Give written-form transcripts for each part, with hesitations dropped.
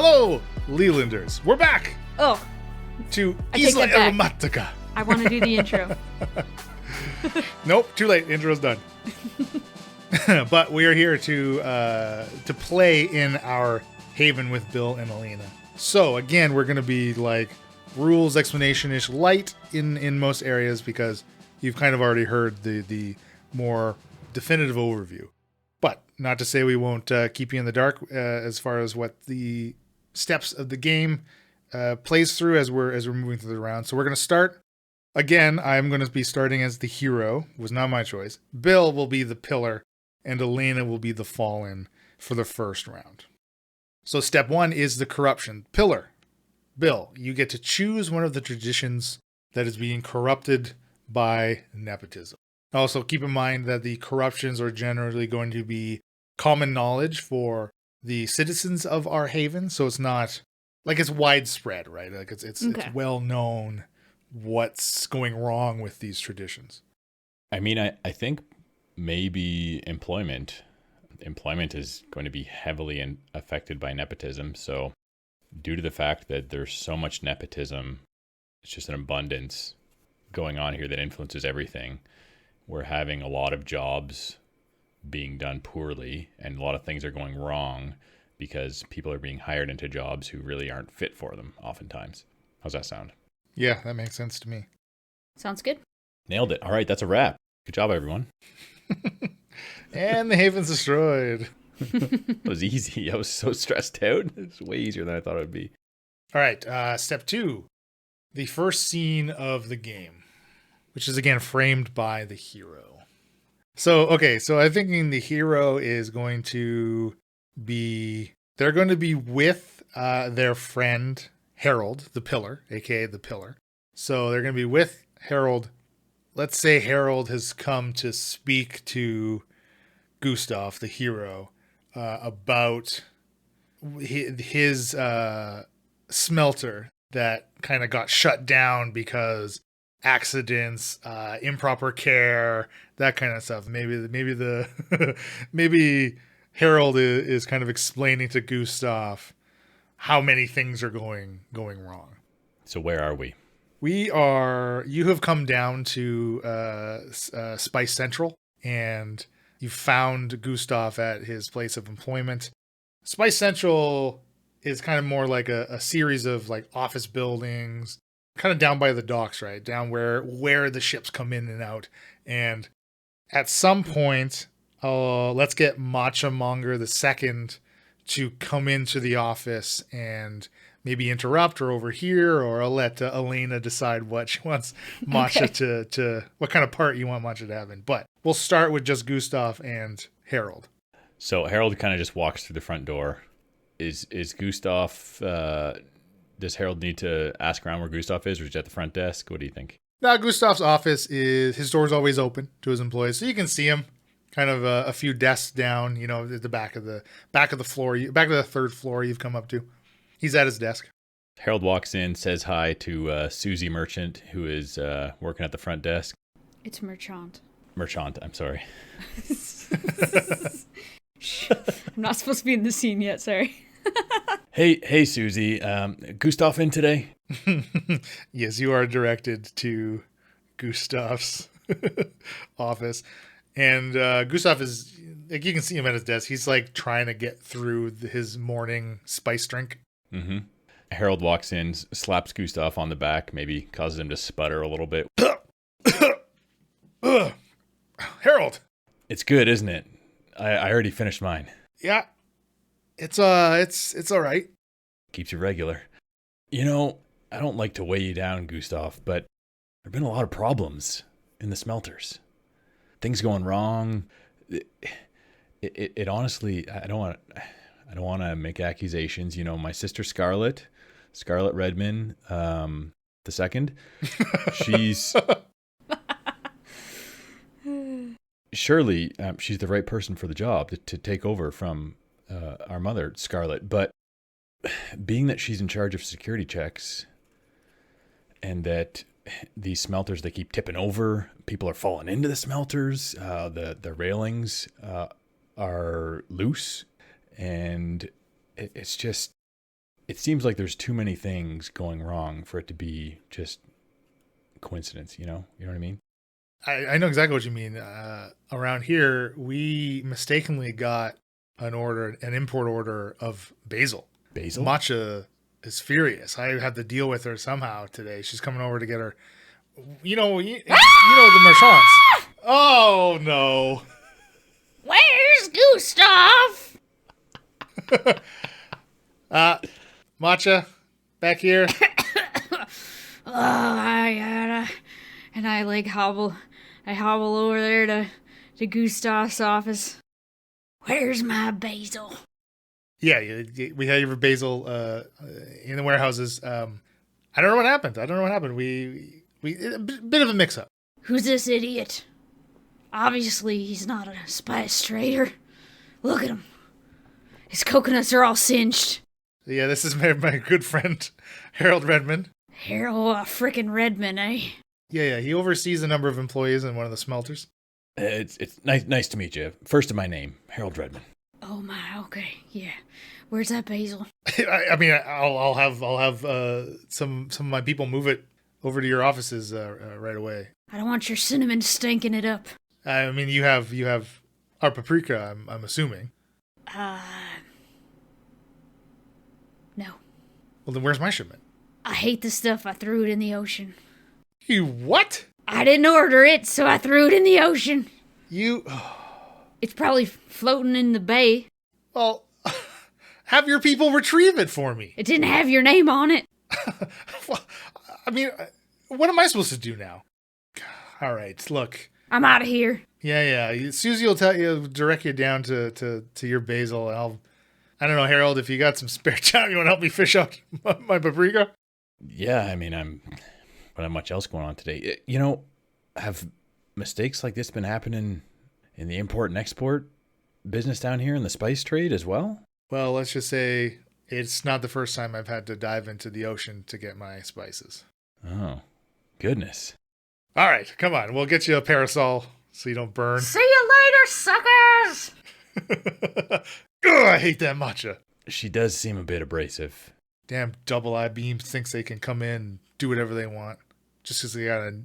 Hello, Lelanders. We're back Oh, to I take Isla that Aromatica. I want to do the intro. Nope, too late. Intro's done. But we are here to play in our haven with Bill and Alana. So again, we're going to be like rules explanation-ish light in most areas because you've kind of already heard the more definitive overview. But not to say we won't keep you in the dark as far as what the steps of the game plays through as we're moving through the round. So we're going to start. Again, I'm going to be starting as the hero. It was not my choice. Bill will be the pillar, and Alana will be the fallen for the first round. So step one is the corruption. Pillar. Bill, you get to choose one of the traditions that is being corrupted by nepotism. Also, keep in mind that the corruptions are generally going to be common knowledge for the citizens of our haven, so it's not like it's widespread, right? Like it's well known what's going wrong with these traditions. I mean, I think maybe employment is going to be heavily affected by nepotism. So due to the fact that there's so much nepotism, it's just an abundance going on here that influences everything. We're having a lot of jobs being done poorly, and a lot of things are going wrong because people are being hired into jobs who really aren't fit for them oftentimes. How's that sound? Yeah, that makes sense to me. Sounds good. Nailed it. All right, that's a wrap. Good job, everyone. And the haven's destroyed. That was easy. I was so stressed out. It's way easier than I thought it would be. All right, step two, the first scene of the game, which is again framed by the hero. So I'm thinking the hero is going to be, they're going to be with their friend Harold, the pillar, aka the pillar. So they're going to be with Harold. Let's say Harold has come to speak to Gustav, the hero, about his smelter that kind of got shut down because accidents, improper care, that kind of stuff. Maybe Harold is kind of explaining to Gustav how many things are going wrong. So where are we? You have come down to Spice Central, and you found Gustav at his place of employment. Spice Central is kind of more like a series of like office buildings, kind of down by the docks, right? Down where the ships come in and out. And at some point, let's get Matcha Monger the Second to come into the office and maybe interrupt or overhear, or I'll let Alana decide what she wants Matcha to what kind of part you want Matcha to have in. But we'll start with just Gustav and Harold. So Harold kind of just walks through the front door. Is Gustav, does Harold need to ask around where Gustav is, or is he at the front desk? What do you think? Now, Gustav's office his door's always open to his employees, so you can see him. Kind of a few desks down, at the back of the floor, back of the third floor you've come up to. He's at his desk. Harold walks in, says hi to Susie Merchant, who is working at the front desk. It's Merchant. Merchant, I'm sorry. I'm not supposed to be in the scene yet, sorry. Hey, Susie. Gustav in today? Yes, you are directed to Gustav's office. And Gustav is, like, you can see him at his desk. He's like trying to get through his morning spice drink. Mm-hmm. Harold walks in, slaps Gustav on the back, maybe causes him to sputter a little bit. Harold! It's good, isn't it? I already finished mine. Yeah. It's all right. Keeps you regular. I don't like to weigh you down, Gustav, but there've been a lot of problems in the smelters. Things going wrong. It honestly, I don't want to make accusations. My sister Scarlett Redmond, the second, she's surely she's the right person for the job to take over from our mother, Scarlett. But being that she's in charge of security checks, and that these smelters, they keep tipping over, people are falling into the smelters, the railings are loose, and it's just it seems like there's too many things going wrong for it to be just coincidence, you know? You know what I mean? I know exactly what you mean. Around here, we mistakenly got an import order of basil. Basil? Matcha is furious. I had to deal with her somehow today. She's coming over to get her. You know the marchands. Oh no! Where's Gustav? Matcha, back here. Oh, and I like hobble over there to Gustav's office. Where's my basil? Yeah, we had your basil in the warehouses. I don't know what happened. We a bit of a mix-up. Who's this idiot? Obviously, he's not a spice trader. Look at him. His coconuts are all singed. Yeah, this is my good friend, Harold Redmond. Harold frickin' Redmond, eh? Yeah, he oversees a number of employees in one of the smelters. It's nice to meet you. First of my name, Harold Redmond. Oh my, okay, yeah. Where's that basil? I mean, I'll have some of my people move it over to your offices right away. I don't want your cinnamon stinking it up. I mean, you have our paprika. I'm assuming. No. Well, then where's my shipment? I hate the stuff. I threw it in the ocean. You what? I didn't order it, so I threw it in the ocean. You. It's probably floating in the bay. Well, have your people retrieve it for me. It didn't have your name on it. Well, I mean, what am I supposed to do now? All right, look. I'm out of here. Yeah. Susie will direct you down to your basil. And I don't know, Harold, if you got some spare time, you want to help me fish out my paprika? Yeah, I mean, don't have much else going on today. You know, have mistakes like this been happening in the import and export business down here in the spice trade as well? Well, let's just say it's not the first time I've had to dive into the ocean to get my spices. Oh, goodness. All right, come on. We'll get you a parasol so you don't burn. See you later, suckers! Ugh, I hate that matcha. She does seem a bit abrasive. Damn double I beam thinks they can come in and do whatever they want just because they got a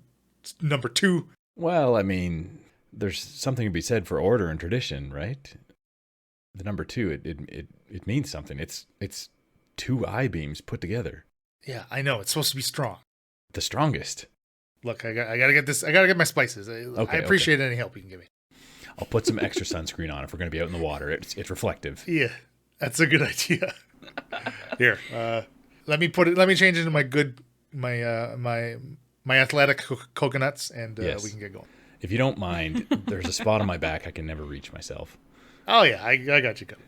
number 2. Well, I mean, there's something to be said for order and tradition, right? The number 2, it means something. It's 2 I-beams put together. Yeah, I know. It's supposed to be strong. The strongest. Look, I gotta get this. I gotta get my spices. I appreciate any help you can give me. I'll put some extra sunscreen on if we're going to be out in the water. It's reflective. Yeah, that's a good idea. Here, let me change it into my athletic coconuts, and Yes. we can get going. If you don't mind, there's a spot on my back I can never reach myself. Oh yeah, I got you covered.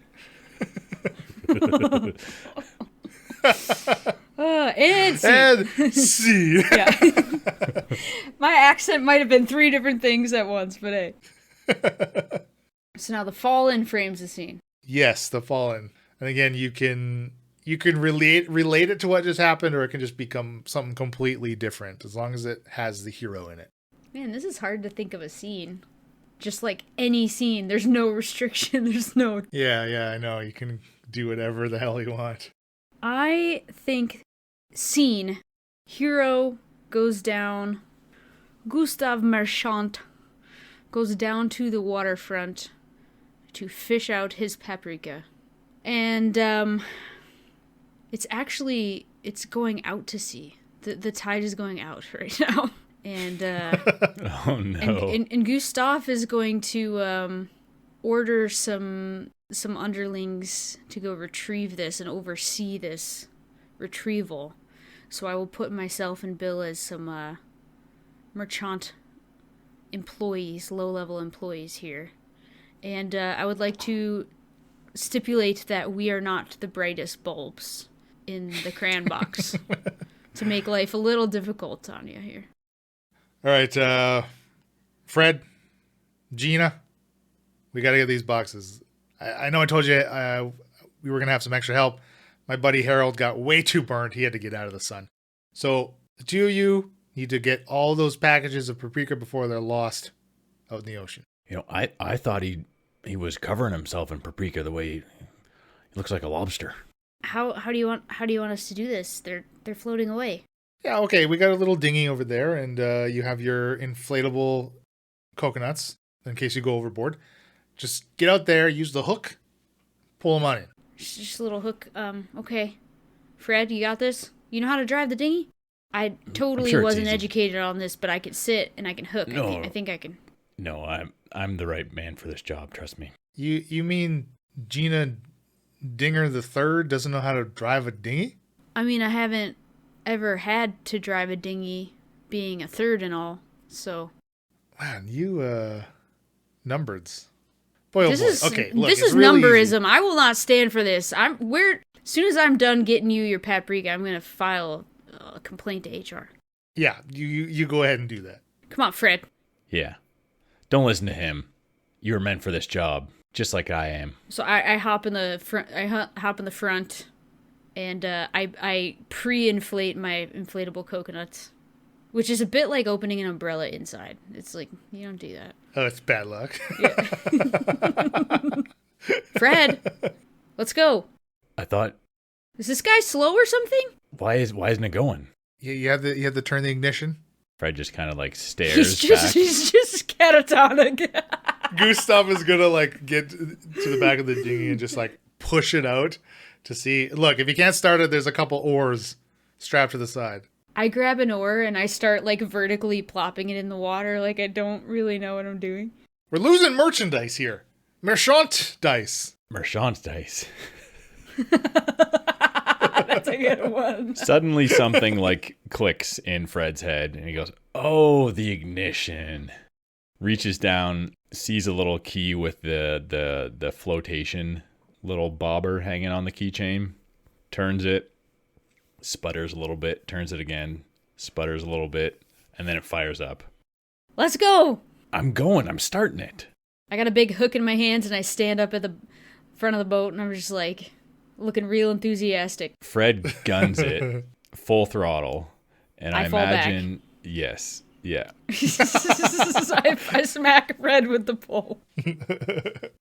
And see. Yeah. My accent might have been 3 different things at once, but hey. So now the Fallen frames the scene. Yes, the Fallen. And again, you can relate it to what just happened, or it can just become something completely different, as long as it has the hero in it. Man, this is hard to think of a scene. Just like any scene, there's no restriction, there's no... Yeah, I know. You can do whatever the hell you want. I think scene, hero goes down, Gustav Marchand goes down to the waterfront to fish out his paprika. And it's going out to sea. The tide is going out right now. And oh no. And Gustav is going to order some underlings to go retrieve this and oversee this retrieval. So I will put myself and Bill as some merchant employees, low-level employees here. And I would like to stipulate that we are not the brightest bulbs in the crayon box to make life a little difficult on you here. All right, Fred, Gina, we got to get these boxes. I know I told you we were going to have some extra help. My buddy Harold got way too burnt. He had to get out of the sun. So the 2 of you need to get all those packages of paprika before they're lost out in the ocean. You know, I thought he was covering himself in paprika the way he looks like a lobster. How do you want us to do this? They're floating away. Yeah, okay. We got a little dinghy over there, and you have your inflatable coconuts in case you go overboard. Just get out there, use the hook, pull them on in. Just a little hook. Okay. Fred, you got this? You know how to drive the dinghy? I totally wasn't educated on this, but I can sit and I can hook. No. I think I can. No, I'm the right man for this job, trust me. You mean Gina Dinger the Third doesn't know how to drive a dinghy? I mean, I haven't ever had to drive a dinghy, being a third and all, so... Man, you, numbereds. Boy, oh this boy. is Okay, look, this is really numberism. easy. I will not stand for this. As soon as I'm done getting you your paprika, I'm gonna file a complaint to HR. Yeah, you go ahead and do that. Come on, Fred. Yeah. Don't listen to him. You were meant for this job, just like I am. So I hop in the front. Hop in the front, and I pre-inflate my inflatable coconuts, which is a bit like opening an umbrella inside. It's like, you don't do that. Oh, it's bad luck. Yeah. Fred, let's go. I thought, Is this guy slow or something? why isn't it going? You have to turn the ignition. Fred just kind of like stares He's just catatonic. Gustav is gonna like get to the back of the dinghy and just like push it out to see. Look, if you can't start it, there's a couple oars strapped to the side. I grab an oar and I start like vertically plopping it in the water, like I don't really know what I'm doing. We're losing merchandise here. Merchant dice. Merchant dice. That's a good one. Suddenly something like clicks in Fred's head and he goes, "Oh, the ignition." Reaches down, sees a little key with the flotation little bobber hanging on the keychain, turns it, sputters a little bit, turns it again, sputters a little bit, and then it fires up. Let's go. I'm starting it. I got a big hook in my hands and I stand up at the front of the boat and I'm just like looking real enthusiastic. Fred guns it full throttle, and I fall imagine, yes, yeah. I smack Fred with the pole.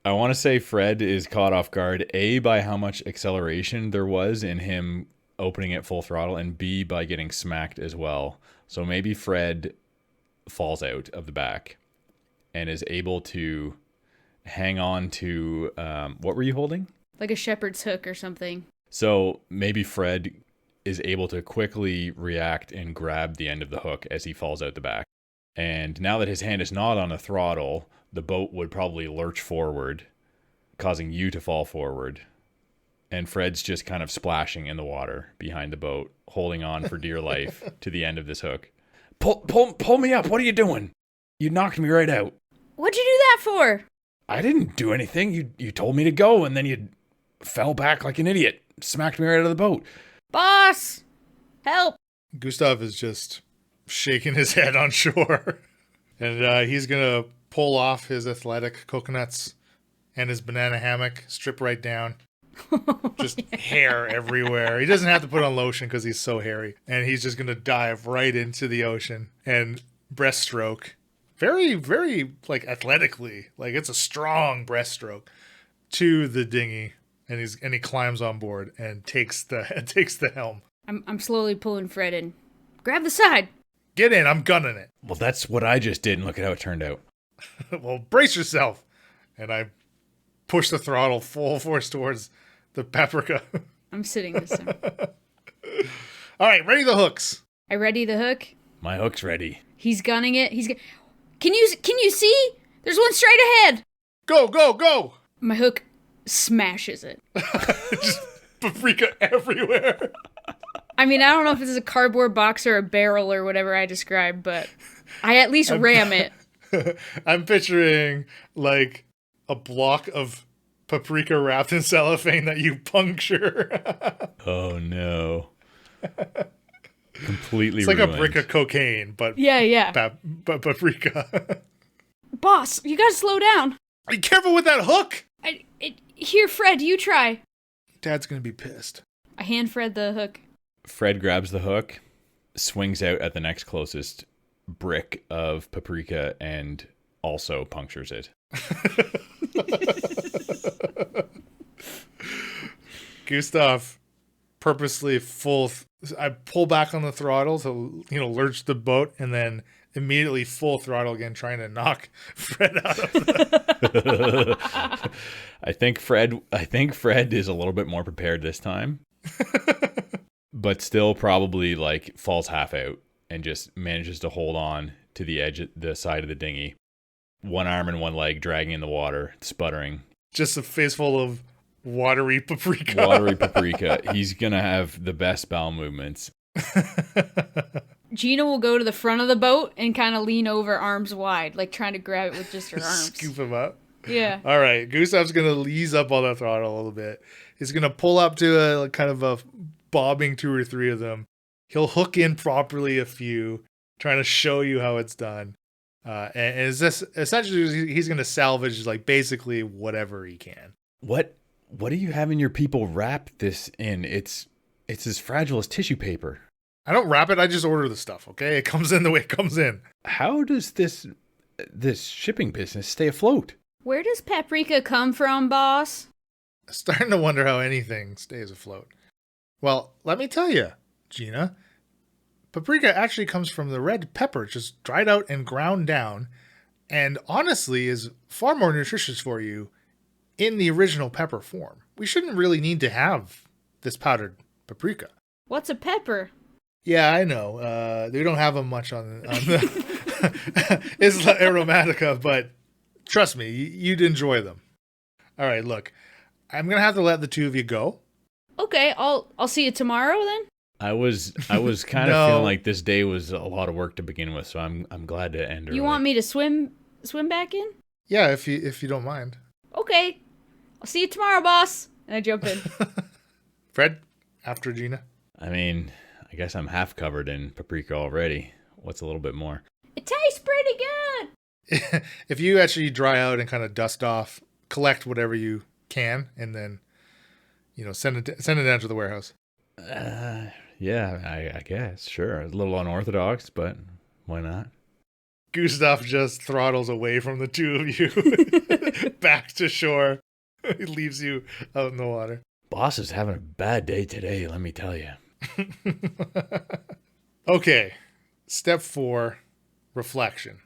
I want to say Fred is caught off guard, A, by how much acceleration there was in him opening it full throttle, and B, by getting smacked as well. So maybe Fred falls out of the back and is able to hang on to, what were you holding? Like a shepherd's hook or something. So maybe Fred is able to quickly react and grab the end of the hook as he falls out the back. And now that his hand is not on the throttle, the boat would probably lurch forward, causing you to fall forward. And Fred's just kind of splashing in the water behind the boat, holding on for dear life to the end of this hook. Pull me up. What are you doing? You knocked me right out. What'd you do that for? I didn't do anything. You told me to go, and then you fell back like an idiot. Smacked me right out of the boat. Boss! Help! Gustav is just shaking his head on shore. And he's going to pull off his athletic coconuts and his banana hammock, strip right down. Just hair everywhere. He doesn't have to put on lotion because he's so hairy. And he's just going to dive right into the ocean and breaststroke. Very, very, like, athletically. Like, it's a strong breaststroke to the dinghy. And he climbs on board and takes the helm. I'm slowly pulling Fred in. Grab the side! Get in, I'm gunning it. Well, that's what I just did, and look at how it turned out. Well, brace yourself. And I push the throttle full force towards the paprika. I'm sitting this time. All right, ready the hooks. I ready the hook. My hook's ready. He's gunning it. Can you see? There's one straight ahead. Go, go, go. My hook smashes it. Just paprika everywhere. I mean, I don't know if this is a cardboard box or a barrel or whatever I described, but I at least ram it. I'm picturing like a block of paprika wrapped in cellophane that you puncture. Oh no. Completely It's like ruined. a brick of cocaine, but Yeah. but paprika. Boss, you gotta slow down. Be careful with that hook. Here, Fred, you try. Dad's gonna be pissed. I hand Fred the hook. Fred grabs the hook, swings out at the next closest brick of paprika, and also punctures it. Gustav purposely I pull back on the throttle to, lurch the boat, and then immediately full throttle again, trying to knock Fred out of the... I think Fred is a little bit more prepared this time, but still probably like falls half out and just manages to hold on to the edge, the side of the dinghy, one arm and one leg dragging in the water, sputtering. Just a face full of watery paprika. Watery paprika. He's gonna have the best bowel movements. Gina will go to the front of the boat and kind of lean over arms wide, like trying to grab it with just her arms. Scoop him up. Yeah. All right. Gustav's going to ease up on the throttle a little bit. He's going to pull up to a kind of a bobbing 2 or 3 of them. He'll hook in properly a few, trying to show you how it's done. And is this essentially he's going to salvage like basically whatever he can. What are you having your people wrap this in? It's as fragile as tissue paper. I don't wrap it. I just order the stuff. Okay. It comes in the way it comes in. How does this shipping business stay afloat? Where does paprika come from, boss? Starting to wonder how anything stays afloat. Well, let me tell you, Gina. Paprika actually comes from the red pepper, just dried out and ground down, and honestly is far more nutritious for you in the original pepper form. We shouldn't really need to have this powdered paprika. What's a pepper? Yeah, I know. They don't have them much on the Isla Aromatica, but trust me, you'd enjoy them. All right, look, I'm gonna have to let the two of you go. Okay, I'll see you tomorrow then. I was kind of feeling like this day was a lot of work to begin with, so I'm glad to end early. You want me to swim back in? Yeah, if you don't mind. Okay, I'll see you tomorrow, boss. And I jump in. Fred, after Gina. I mean, I guess I'm half covered in paprika already. What's a little bit more? It tastes pretty good. If you actually dry out and kind of dust off, collect whatever you can, and then, send it down to the warehouse. Yeah, I guess, sure. A little unorthodox, but why not? Gustav just throttles away from the two of you, back to shore. He leaves you out in the water. Boss is having a bad day today, let me tell you. Okay, step 4, reflection.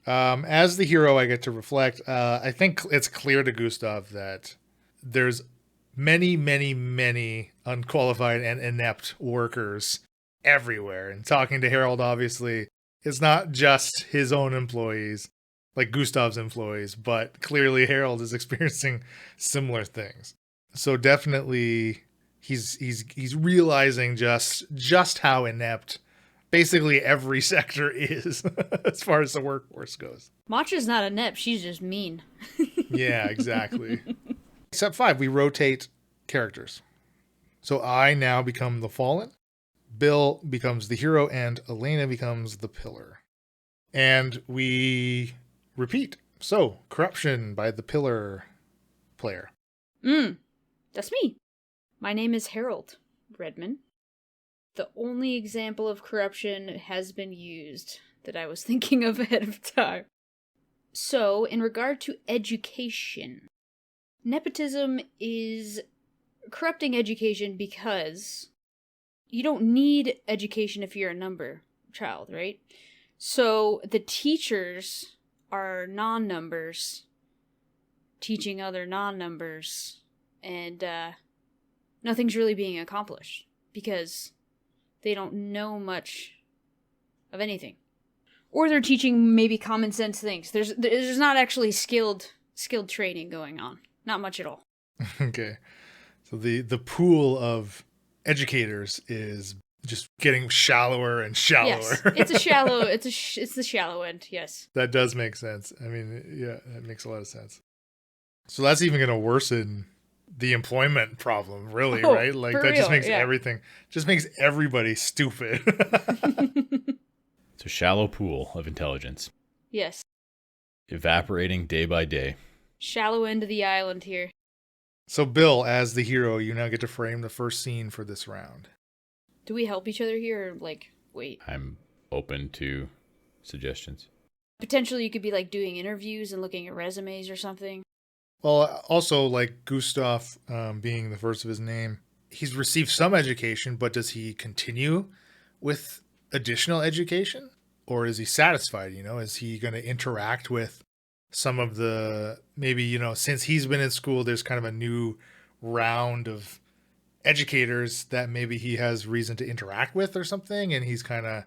As the hero, I get to reflect. I think it's clear to Gustav that there's many, many, many unqualified and inept workers everywhere. And talking to Harold, obviously, it's not just his own employees, like Gustav's employees, but clearly Harold is experiencing similar things. So definitely he's realizing just how inept basically every sector is as far as the workforce goes. Matcha's not inept, she's just mean. Yeah, exactly. Step 5, we rotate characters. So I now become the fallen, Bill becomes the hero, and Alana becomes the pillar. And we repeat. So, corruption by the pillar player. That's me. My name is Harold Redman. The only example of corruption has been used that I was thinking of ahead of time. So, in regard to education, nepotism is corrupting education because you don't need education if you're a number child, right? So, the teachers are non-numbers teaching other non-numbers, and nothing's really being accomplished because they don't know much of anything. Or they're teaching maybe common sense things. There's not actually skilled training going on. Not much at all. Okay. So the pool of educators is just getting shallower and shallower. Yes, it's a shallow. It's the shallow end. Yes. That does make sense. I mean, yeah, that makes a lot of sense. So that's even going to worsen the employment problem, really, right? Like that just makes everything, just makes everybody stupid. It's a shallow pool of intelligence. Yes. Evaporating day by day. Shallow end of the island here. So Bill, as the hero, you now get to frame the first scene for this round. Do we help each other here or wait? I'm open to suggestions. Potentially you could be doing interviews and looking at resumes or something. Well, also like Gustav being the first of his name, he's received some education, but does he continue with additional education, or is he satisfied? Is he going to interact with some of the, maybe, since he's been in school, there's kind of a new round of educators that maybe he has reason to interact with or something, and he's kind of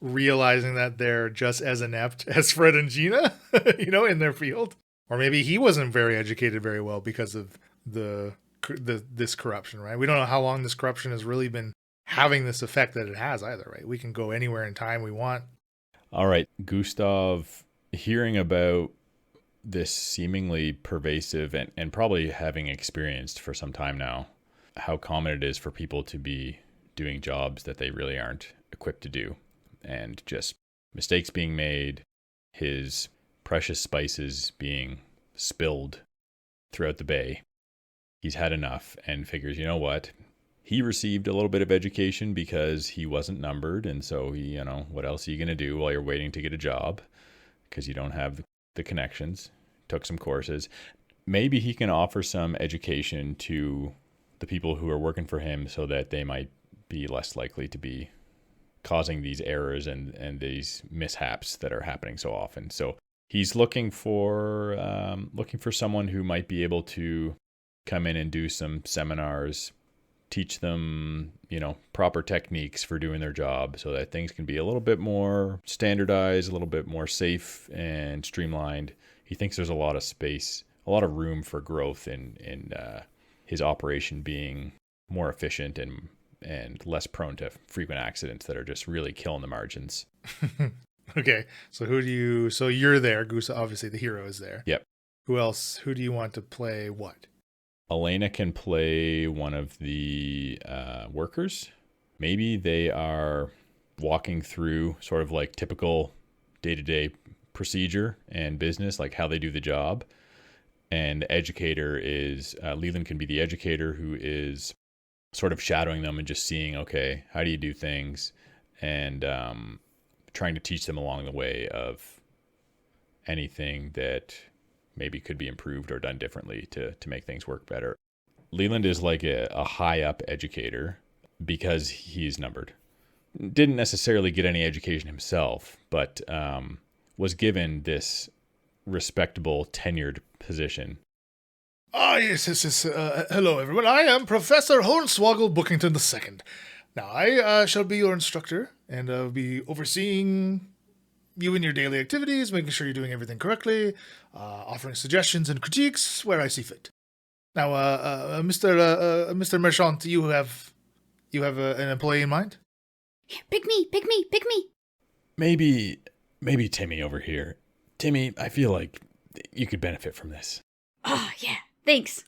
realizing that they're just as inept as Fred and Gina, in their field. Or maybe he wasn't very educated very well because of this corruption, right? We don't know how long this corruption has really been having this effect that it has either, right? We can go anywhere in time we want. All right, Gustav, hearing about this seemingly pervasive and probably having experienced for some time now, how common it is for people to be doing jobs that they really aren't equipped to do, and just mistakes being made, his precious spices being spilled throughout the bay. He's had enough and figures, you know what? He received a little bit of education because he wasn't numbered. And so he, what else are you going to do while you're waiting to get a job? Because you don't have the connections. Took some courses. Maybe he can offer some education to the people who are working for him so that they might be less likely to be causing these errors and these mishaps that are happening so often. So he's looking for someone who might be able to come in and do some seminars, teach them, proper techniques for doing their job so that things can be a little bit more standardized, a little bit more safe and streamlined. He thinks there's a lot of space, a lot of room for growth in his operation being more efficient and less prone to frequent accidents that are just really killing the margins. Okay, so so you're there, Gusa, obviously the hero is there. Yep. Who else? Who do you want to play what? Alana can play one of the workers. Maybe they are walking through sort of like typical day-to-day procedure and business, like how they do the job. And the educator is, Leland can be the educator who is sort of shadowing them and just seeing, okay, how do you do things? And trying to teach them along the way of anything that maybe could be improved or done differently to make things work better. Leland is like a high up educator because he's numbered. Didn't necessarily get any education himself, but was given this respectable tenured position. Yes. Hello, everyone. I am Professor Hornswoggle Bookington II. Now, I shall be your instructor, and I'll be overseeing you in your daily activities, making sure you're doing everything correctly, offering suggestions and critiques where I see fit. Now, Mr. Merchant, you have an employee in mind? Pick me. Maybe Timmy over here. Timmy, I feel like you could benefit from this. Oh, yeah. Thanks,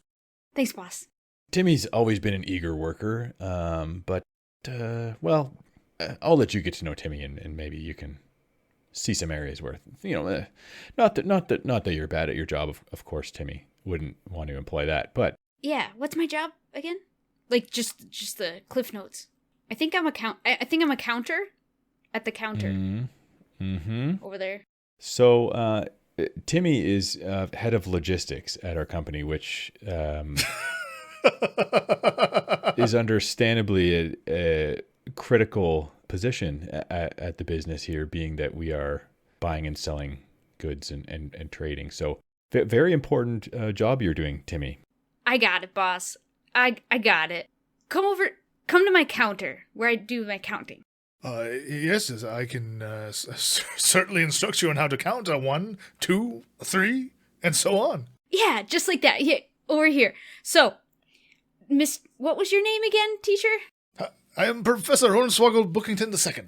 boss. Timmy's always been an eager worker, but I'll let you get to know Timmy, and maybe you can see some areas where, not that you're bad at your job, of course, Timmy wouldn't want to imply that, but yeah, what's my job again? Like just the cliff notes. I think I'm a counter at the counter. Mm-hmm. Over there. So Timmy is head of logistics at our company, which is understandably a critical position at the business here, being that we are buying and selling goods and trading. So very important job you're doing, Timmy. I got it, boss. I got it. Come to my counter where I do my counting. Yes, I can certainly instruct you on how to count 1, 2, 3, and so on. Yeah, just like that. Yeah, over here. So, what was your name again, teacher? I am Professor Hornswoggle Bookington II.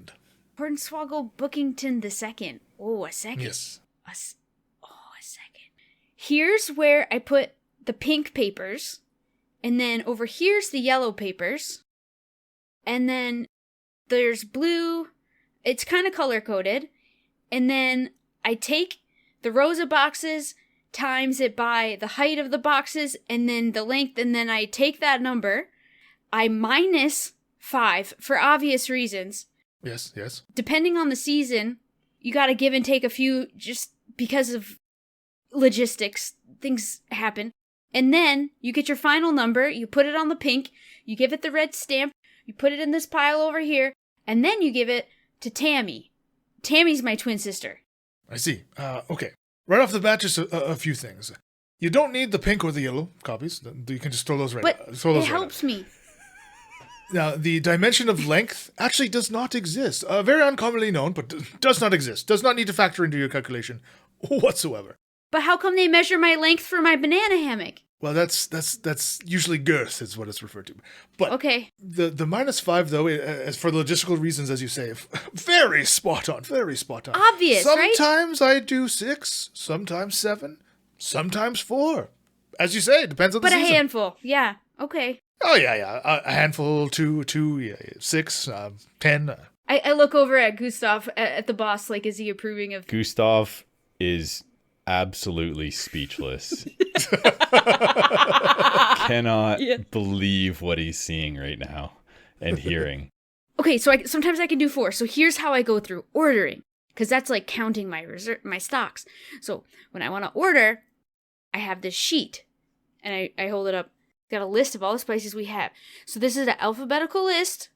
Hornswoggle Bookington II. Oh, a second. Yes. A second. Here's where I put the pink papers, and then over here's the yellow papers, and then there's blue. It's kind of color-coded, and then I take the rows of boxes, times it by the height of the boxes, and then the length, and then I take that number, I minus 5 for obvious reasons. Yes. Depending on the season, you gotta give and take a few just because of logistics. Things happen. And then you get your final number, you put it on the pink, you give it the red stamp, you put it in this pile over here, and then you give it to Tammy. Tammy's my twin sister. I see. Okay. Right off the bat, just a few things. You don't need the pink or the yellow copies. You can just throw those right But it helps me. Now, the dimension of length actually does not exist. Very uncommonly known, but does not exist. Does not need to factor into your calculation whatsoever. But how come they measure my length for my banana hammock? Well, that's usually girth is what it's referred to. But okay. The -5, though, as for logistical reasons, as you say, very spot on, very spot on. Obvious, right? Sometimes I do 6, sometimes 7, sometimes 4. As you say, it depends on the season. But a handful, yeah, okay. Oh, yeah. A handful, 2, 6, 10. I look over at Gustav, at the boss, like, is he approving of... Gustav is absolutely speechless. Cannot believe what he's seeing right now and hearing. Okay, so sometimes I can do 4. So here's how I go through ordering, because that's like counting my stocks. So when I want to order, I have this sheet, and I hold it up. Got a list of all the spices we have. So this is an alphabetical list.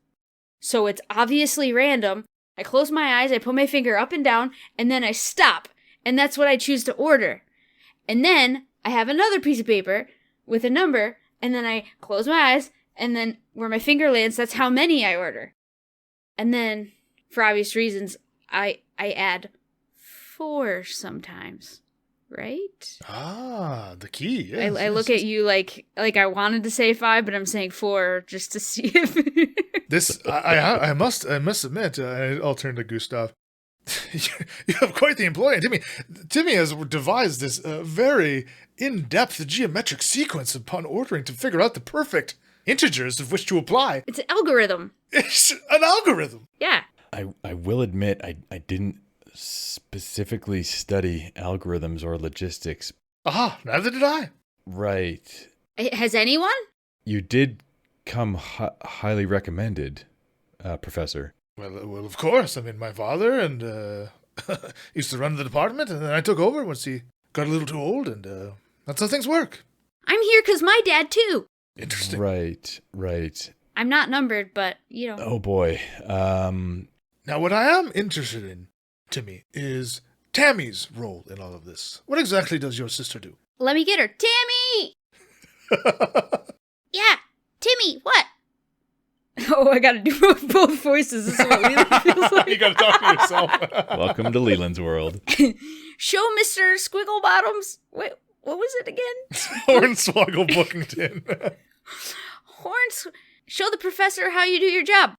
So it's obviously random. I close my eyes, I put my finger up and down, and then I stop. And that's what I choose to order. And then I have another piece of paper with a number, and then I close my eyes, and then where my finger lands, that's how many I order. And then, for obvious reasons, I add 4 sometimes. Right? Ah, the key. Yes, I look at you like I wanted to say 5, but I'm saying 4 just to see if this. I must admit. I'll turn to Gustav. You have quite the employee, Timmy. Timmy has devised this very in-depth geometric sequence upon ordering to figure out the perfect integers of which to apply. It's an algorithm. It's an algorithm. Yeah. I will admit I didn't specifically study algorithms or logistics. Aha, neither did I. Right. Has anyone? You did come highly recommended, Professor. Well, of course. I mean, my father and used to run the department, and then I took over once he got a little too old, and that's how things work. I'm here because my dad, too. Interesting. Right. I'm not numbered, but, you know. Oh, boy. Now, what I am interested in, Timmy, is Tammy's role in all of this. What exactly does your sister do? Let me get her. Tammy! Yeah, Timmy, what? Oh, I gotta do both voices. This is what Leland feels like. You gotta talk to yourself. Welcome to Leland's world. Show Mr. Squiggle Bottoms. Wait, what was it again? Hornswoggle Bookington. Show the professor how you do your job.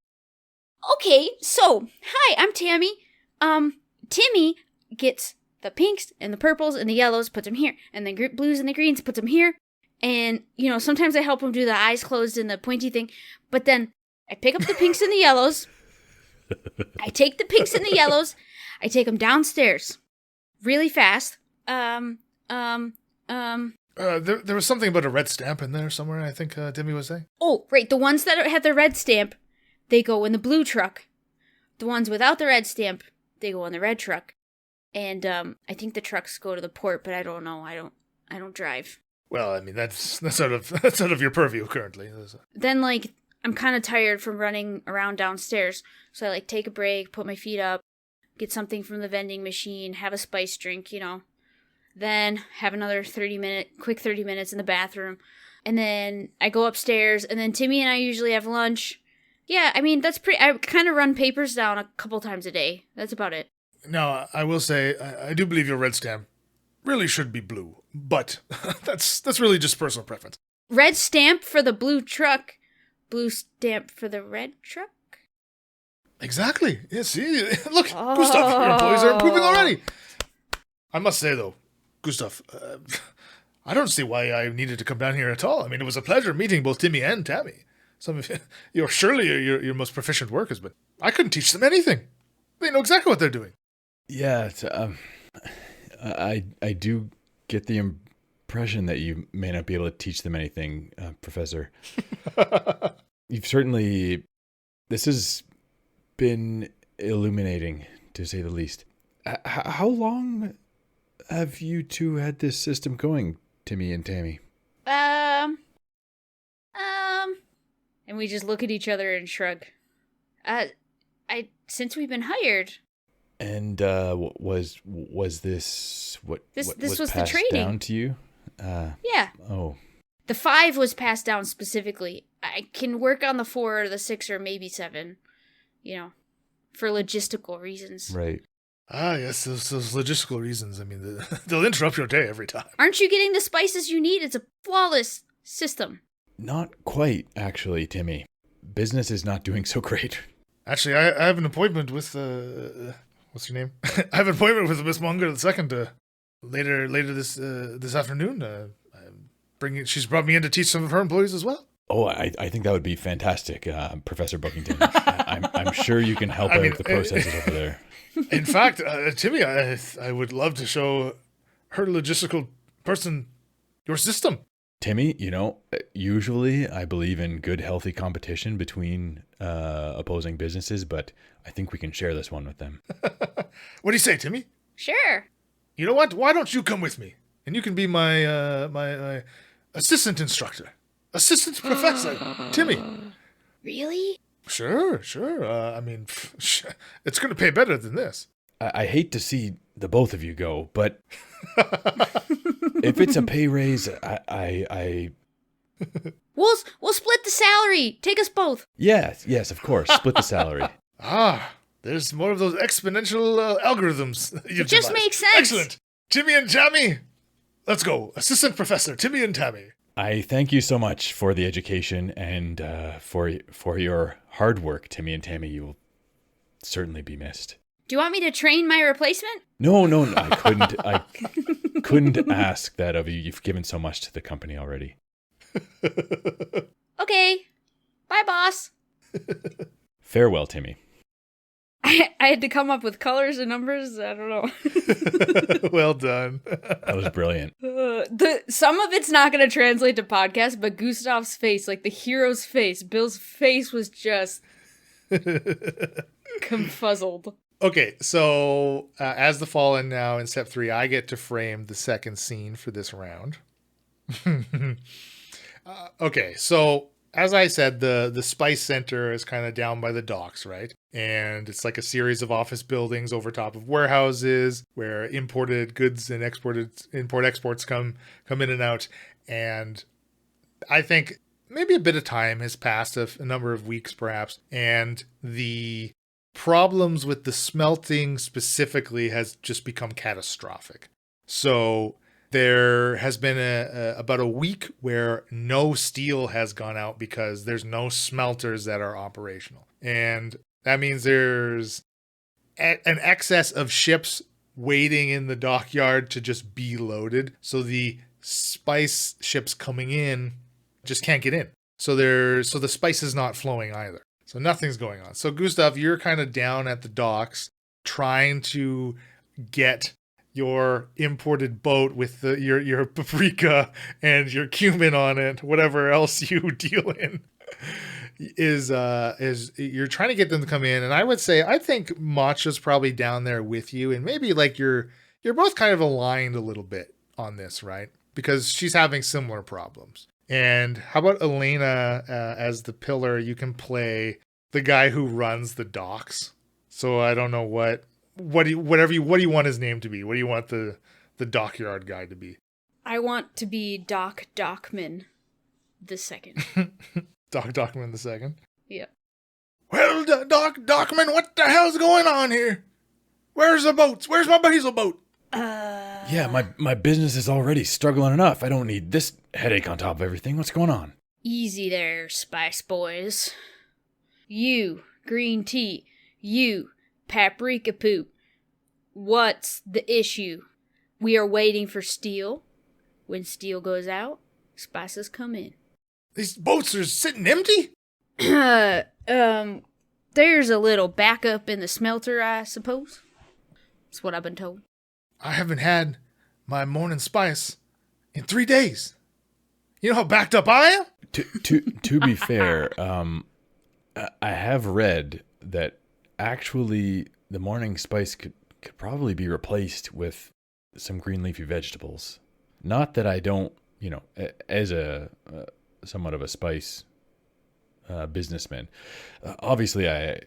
Okay, so, hi, I'm Tammy. Timmy gets the pinks and the purples and the yellows, puts them here, and the blues and the greens, puts them here. And, you know, sometimes I help him do the eyes closed and the pointy thing, but then I pick up the pinks and the yellows. I take the pinks and the yellows. I take them downstairs really fast. There was something about a red stamp in there somewhere, I think Timmy was saying. Oh, right. The ones that have the red stamp, they go in the blue truck. The ones without the red stamp, they go in the red truck. And I think the trucks go to the port, but I don't know. I don't drive. Well, I mean, that's out of your purview currently. Then, like, I'm kind of tired from running around downstairs. So I, like, take a break, put my feet up, get something from the vending machine, have a spice drink, you know. Then have another quick 30 minutes in the bathroom. And then I go upstairs, and then Timmy and I usually have lunch. Yeah, I mean, I kind of run papers down a couple times a day. That's about it. Now, I will say, I do believe your red stamp really should be blue, but that's really just personal preference. Red stamp for the blue truck, blue stamp for the red truck? Exactly. Yeah, see? Look, Gustav, your employees are improving already. I must say, though, Gustav, I don't see why I needed to come down here at all. I mean, it was a pleasure meeting both Timmy and Tammy. Some of you're surely your most proficient workers, but I couldn't teach them anything. They know exactly what they're doing. Yeah, I do get the impression that you may not be able to teach them anything, Professor. This has been illuminating, to say the least. How long have you two had this system going, Timmy and Tammy? And we just look at each other and shrug. Since we've been hired. And was this what This was was the passed training. down to you? Yeah. Oh. The 5 was passed down specifically. I can work on the 4 or the 6 or maybe 7, for logistical reasons. Right. Ah, yes, those logistical reasons. I mean, they'll interrupt your day every time. Aren't you getting the spices you need? It's a flawless system. Not quite, actually, Timmy. Business is not doing so great. Actually, I have an appointment with what's your name? I have an appointment with Miss Munger II later this afternoon. She's brought me in to teach some of her employees as well. Oh, I think that would be fantastic, Professor Bookington. I'm sure you can help out the processes over there. In fact, Timmy, I would love to show her logistical person your system. Timmy, usually I believe in good, healthy competition between opposing businesses, but I think we can share this one with them. What do you say, Timmy? Sure. You know what? Why don't you come with me? And you can be my assistant instructor. Assistant professor, Timmy. Really? Sure. I mean, it's going to pay better than this. I hate to see the both of you go, but if it's a pay raise, I We'll split the salary. Take us both. Yes, of course. Split the salary. There's more of those exponential algorithms. It just makes sense. Excellent. Timmy and Tammy. Let's go. Assistant Professor Timmy and Tammy. I thank you so much for the education and for your hard work, Timmy and Tammy. You will certainly be missed. Do you want me to train my replacement? No, I couldn't. I couldn't ask that of you. You've given so much to the company already. Okay. Bye, boss. Farewell, Timmy. I had to come up with colors and numbers. I don't know. Well done. That was brilliant. Some of it's not going to translate to podcast, but Gustav's face, like the hero's face, Bill's face was just confuzzled. Okay, so as the Fallen now in step 3, I get to frame the second scene for this round. Okay, so as I said, the Spice Center is kind of down by the docks, right? And it's like a series of office buildings over top of warehouses where imported goods and import-exports come in and out. And I think maybe a bit of time has passed, a number of weeks perhaps, and the problems with the smelting specifically has just become catastrophic. So there has been about a week where no steel has gone out because there's no smelters that are operational. And that means there's an excess of ships waiting in the dockyard to just be loaded. So the spice ships coming in just can't get in. So the spice is not flowing either. So nothing's going on. So Gustav, you're kind of down at the docks trying to get your imported boat with your paprika and your cumin on it, whatever else you deal in, is you're trying to get them to come in. And I think Matcha's probably down there with you, and maybe like you're both kind of aligned a little bit on this, right? Because she's having similar problems. And how about Alana as the pillar? You can play the guy who runs the docks. So I don't know what do you want his name to be? What do you want the dockyard guy to be? I want to be Doc Dockman the second. Doc Dockman the second? Yep. Well, Doc Dockman, what the hell's going on here? Where's the boats? Where's my basil boat? Yeah, my business is already struggling enough. I don't need this headache on top of everything. What's going on? Easy there, Spice Boys. You, green tea. You, paprika poop. What's the issue? We are waiting for steel. When steel goes out, spices come in. These boats are sitting empty? There's a little backup in the smelter, I suppose. That's what I've been told. I haven't had my morning spice in 3 days. You know how backed up I am? To be fair, I have read that actually the morning spice could probably be replaced with some green leafy vegetables. Not that I don't as a somewhat of a spice businessman, obviously I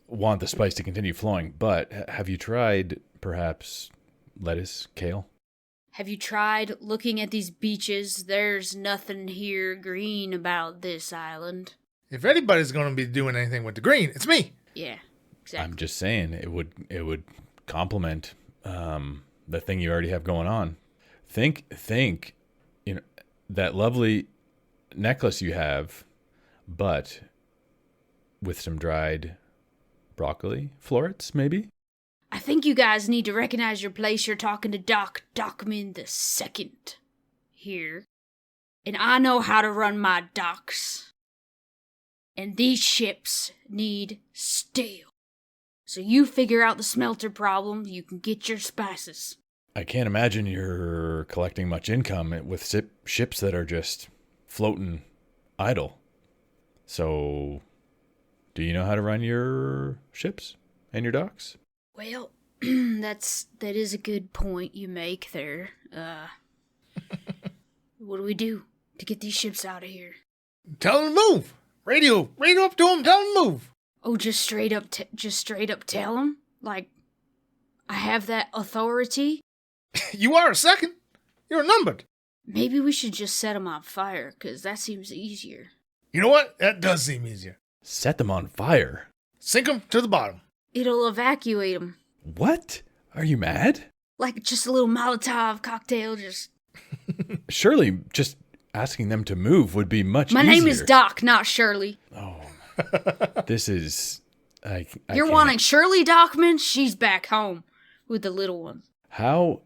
want the spice to continue flowing, but have you tried perhaps lettuce, kale? Have you tried looking at these beaches? There's nothing here green about this island. If anybody's going to be doing anything with the green, it's me. Yeah, exactly. I'm just saying it would complement the thing you already have going on. Think, that lovely necklace you have, but with some dried broccoli florets, maybe? I think you guys need to recognize your place. You're talking to Doc Dockman the Second here. And I know how to run my docks. And these ships need steel. So you figure out the smelter problem, you can get your spices. I can't imagine you're collecting much income with ships that are just floating idle. So, do you know how to run your ships and your docks? Well, that is a good point you make there. What do we do to get these ships out of here? Tell them to move. Radio up to them. Tell them to move. Oh, just straight up tell them? Like, I have that authority? You are a second. You're numbered. Maybe we should just set them on fire, because that seems easier. You know what? That does seem easier. Set them on fire. Sink them to the bottom. It'll evacuate them. What? Are you mad? Like just a little Molotov cocktail, just... Surely just asking them to move would be much easier. My name is Doc, not Shirley. Oh, this is... You're can't. wanting Shirley Dockman? She's back home with the little ones. How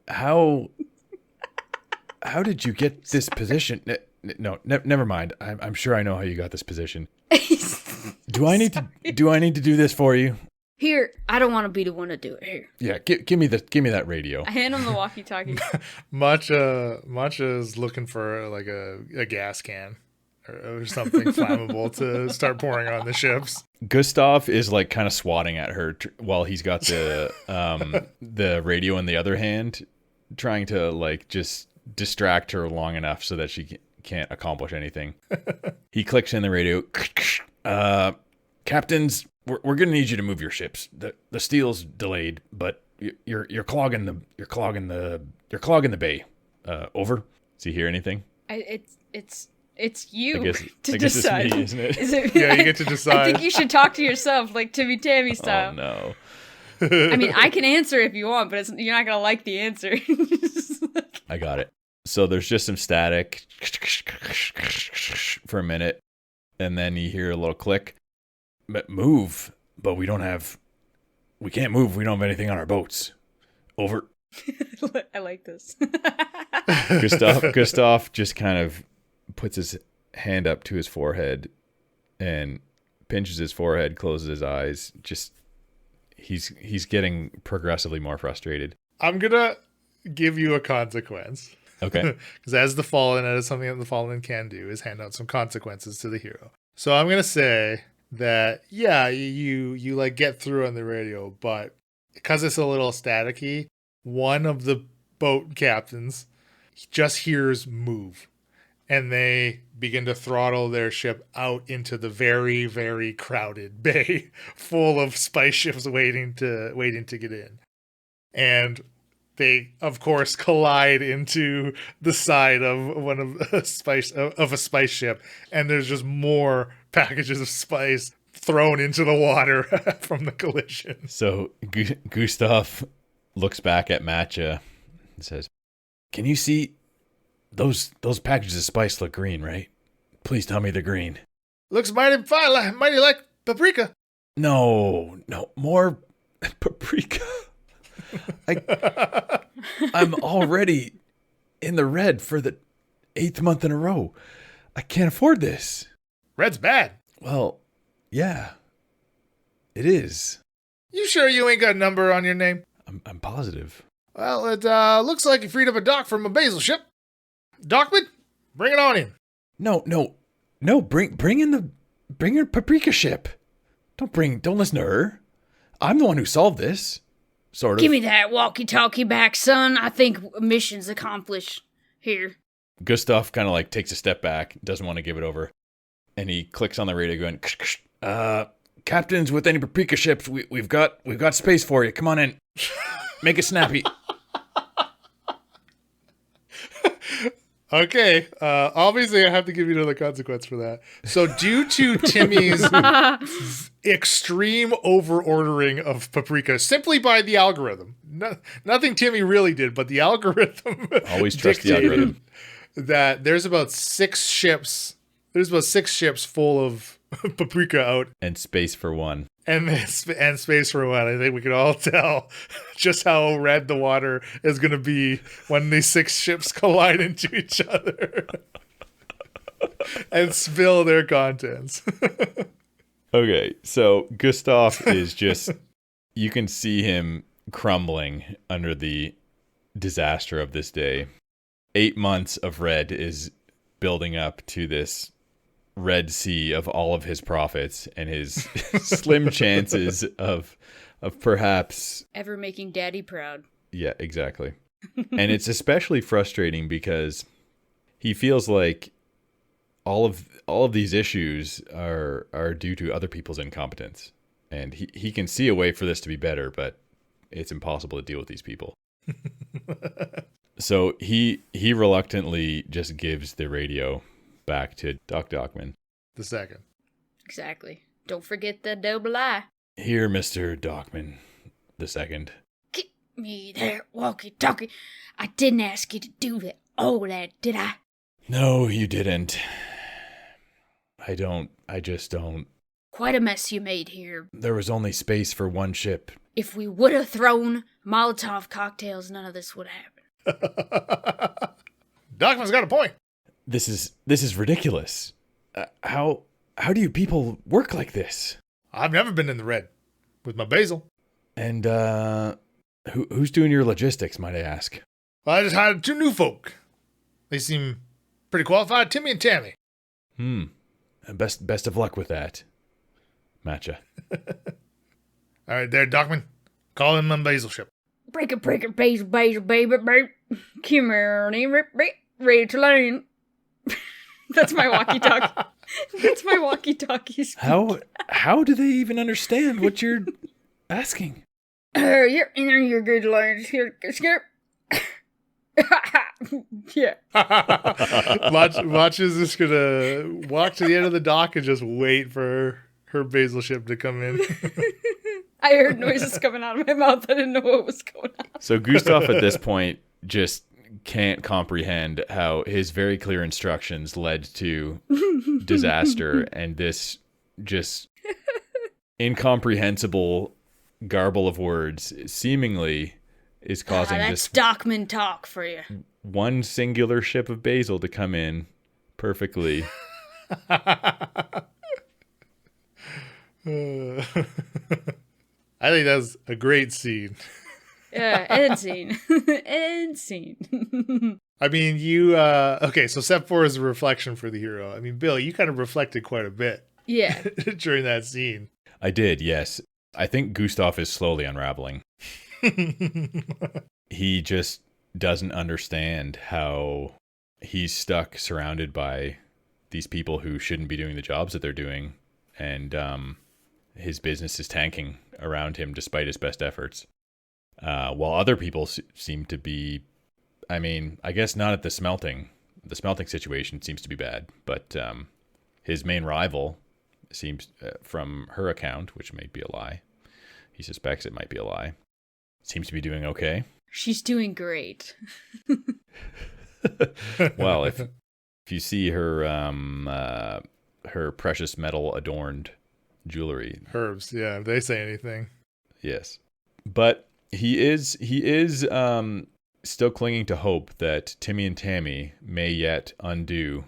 did you get this position? No, never mind. I'm sure I know how you got this position. Do I need to do this for you? Here, I don't want to be the one to do it. Here. Yeah, give me that radio. I hand him the walkie-talkie. Matcha's looking for like a gas can or something flammable to start pouring on the ships. Gustav is like kind of swatting at her while he's got the radio in the other hand, trying to like just distract her long enough so that she can't accomplish anything. He clicks in the radio. Captains, we're gonna need you to move your ships. The steel's delayed, but you're clogging the bay. Over. Does he hear anything? It's you I guess decide. it's me, isn't it? Is it? Yeah, you get to decide. I think you should talk to yourself, like Timmy Tammy style. Oh no. I mean, I can answer if you want, but you're not gonna like the answer. I got it. So there's just some static for a minute, and then you hear a little click. Move, but we can't move. We don't have anything on our boats. Over. I like this. Gustav just kind of puts his hand up to his forehead and pinches his forehead, closes his eyes. Just he's getting progressively more frustrated. I'm gonna give you a consequence. Okay. Because as something that the Fallen can do is hand out some consequences to the hero. So I'm gonna say that you like get through on the radio, but because it's a little staticky, one of the boat captains just hears move, and they begin to throttle their ship out into the very, very crowded bay full of spice ships waiting to get in. And they, of course, collide into the side of one of a spice ship, and there's just more packages of spice thrown into the water from the collision. So Gustav looks back at Matcha and says, "Can you see those packages of spice look green, right? Please tell me they're green." Looks mighty like paprika. No, more paprika. I'm already in the red for the 8th month in a row. I can't afford this. Red's bad. Well, yeah, it is. You sure you ain't got a number on your name? I'm positive. Well, it looks like you freed up a dock from a basil ship. Dockman, bring it on in. No. Bring in a paprika ship. Don't listen to her. I'm the one who solved this. Sort of. Give me that walkie-talkie back, son. I think mission's accomplished here. Gustav kind of like takes a step back, doesn't want to give it over. And he clicks on the radio going, ksh, ksh, captains with any paprika ships, we've got space for you. Come on in. Make it snappy. Okay. Obviously, I have to give you another consequence for that. So due to Timmy's extreme over-ordering of paprika, simply by the algorithm, nothing Timmy really did, but the algorithm Always trust the algorithm. That there's about 6 ships. There's about 6 ships full of paprika out. And space for one. And space for one. I think we can all tell just how red the water is going to be when these 6 ships collide into each other and spill their contents. Okay, so Gustav is just, you can see him crumbling under the disaster of this day. 8 months of red is building up to this Red Sea of all of his profits and his slim chances of perhaps ever making daddy proud. Yeah, exactly. And it's especially frustrating because he feels like all of these issues are due to other people's incompetence. And he can see a way for this to be better, but it's impossible to deal with these people. So he reluctantly just gives the radio back to Doc Dockman. The second. Exactly. Don't forget the double I. Here, Mr. Dockman, the second. Get me there, walkie-talkie. I didn't ask you to do that. Oh, that, did I? No, you didn't. I just don't. Quite a mess you made here. There was only space for one ship. If we would have thrown Molotov cocktails, none of this would have happened. Dockman's got a point. This is ridiculous. How do you people work like this? I've never been in the red with my basil. And who's doing your logistics, might I ask? Well, I just hired 2 new folk. They seem pretty qualified, Timmy and Tammy. Best of luck with that, Matcha. All right, there, Dockman. Call in my basil ship. Break, basil, baby, baby. Come here, ready to learn. That's my walkie-talkie. That's my walkie-talkie. How do they even understand what you're asking? You're good learn. Here, skip. Yeah. Watch is just gonna walk to the end of the dock and just wait for her basil ship to come in. I heard noises coming out of my mouth. I didn't know what was going on. So Gustav at this point just can't comprehend how his very clear instructions led to disaster, and this just incomprehensible garble of words seemingly is causing that's this Dockman talk for you. One singular ship of basil to come in perfectly. I think that's a great scene. Yeah, end scene. End scene. I mean, you, okay, so step 4 is a reflection for the hero. I mean, Bill, you kind of reflected quite a bit. Yeah. During that scene. I did, yes. I think Gustav is slowly unraveling. He just doesn't understand how he's stuck surrounded by these people who shouldn't be doing the jobs that they're doing. And his business is tanking around him despite his best efforts. While other people seem to be, I mean, I guess not at the smelting. The smelting situation seems to be bad, but his main rival seems, from her account, which may be a lie, he suspects it might be a lie, seems to be doing okay. She's doing great. Well, if you see her her precious metal adorned jewelry, herbs, yeah, if they say anything. Yes, but he is still clinging to hope that Timmy and Tammy may yet undo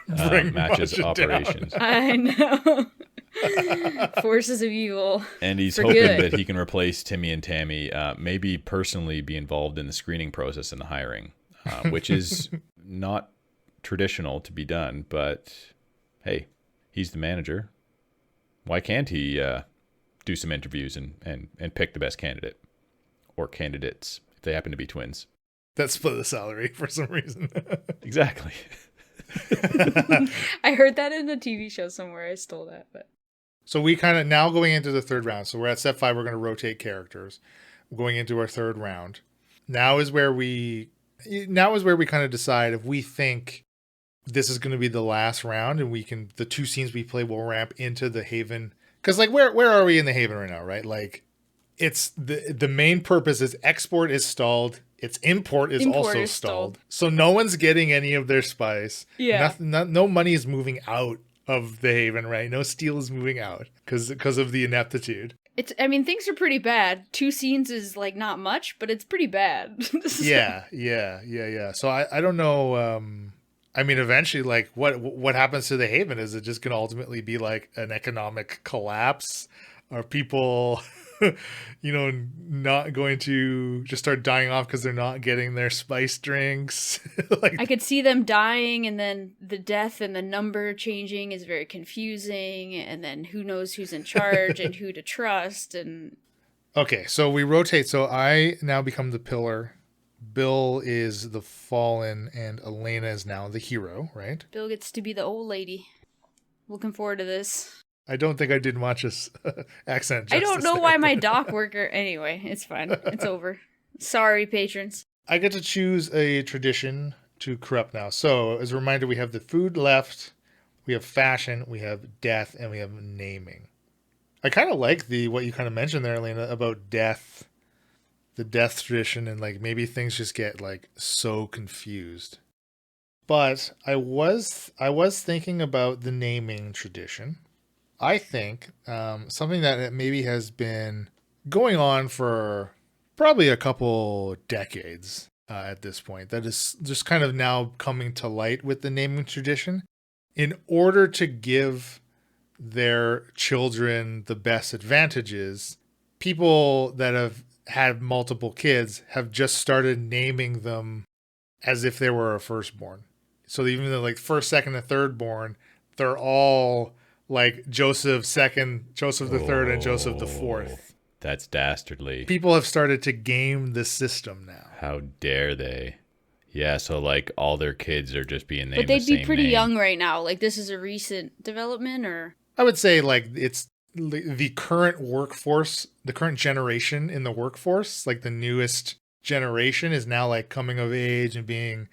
Match's operations. I know. Forces of evil. And he's hoping that he can replace Timmy and Tammy, maybe personally be involved in the screening process and the hiring, which is not traditional to be done. But hey, he's the manager. Why can't he do some interviews and pick the best candidate or candidates if they happen to be twins? that split the salary for some reason. Exactly. I heard that in a TV show somewhere. I stole that, but So we kind of now going into the third round. So we're at step 5. We're going to rotate characters. We're going into our third round. Now is where we kind of decide if we think this is going to be the last round, and the 2 scenes we play will ramp into the Haven. Because like where are we in the Haven right now, right? Like it's the main purpose is export is stalled. Its import is also stalled. So no one's getting any of their spice. Yeah. No money is moving out of the Haven, right? No steel is moving out because of the ineptitude. Things are pretty bad. 2 scenes is like not much, but it's pretty bad. Yeah. So I don't know. Eventually, like what happens to the Haven? Is it just going to ultimately be like an economic collapse? Are people, not going to just start dying off because they're not getting their spice drinks? I could see them dying, and then the death and the number changing is very confusing, and then who knows who's in charge and who to trust. And okay, so we rotate. So I now become the pillar. Bill is the fallen, and Alana is now the hero, right? Bill gets to be the old lady. Looking forward to this. I don't think I did Matcha's accent justice. I don't know there, why my dock worker... Anyway, it's fine. It's over. Sorry, patrons. I get to choose a tradition to corrupt now. So, as a reminder, we have the food left, we have fashion, we have death, and we have naming. I kind of like what you kind of mentioned there, Elena, about death, the death tradition, and like maybe things just get like so confused. But I was thinking about the naming tradition. I think something that maybe has been going on for probably a couple decades at this point, that is just kind of now coming to light with the naming tradition. In order to give their children the best advantages, people that have had multiple kids have just started naming them as if they were a firstborn. So even though like first, second, and third born, they're all like Joseph II, Joseph III, and Joseph IV. That's dastardly. People have started to game the system now. How dare they? Yeah, so like all their kids are just being named. But they'd the same be pretty name. young right now. Like this is a recent development, or I would say like it's the current workforce, the current generation in the workforce, like the newest generation is now like coming of age and being,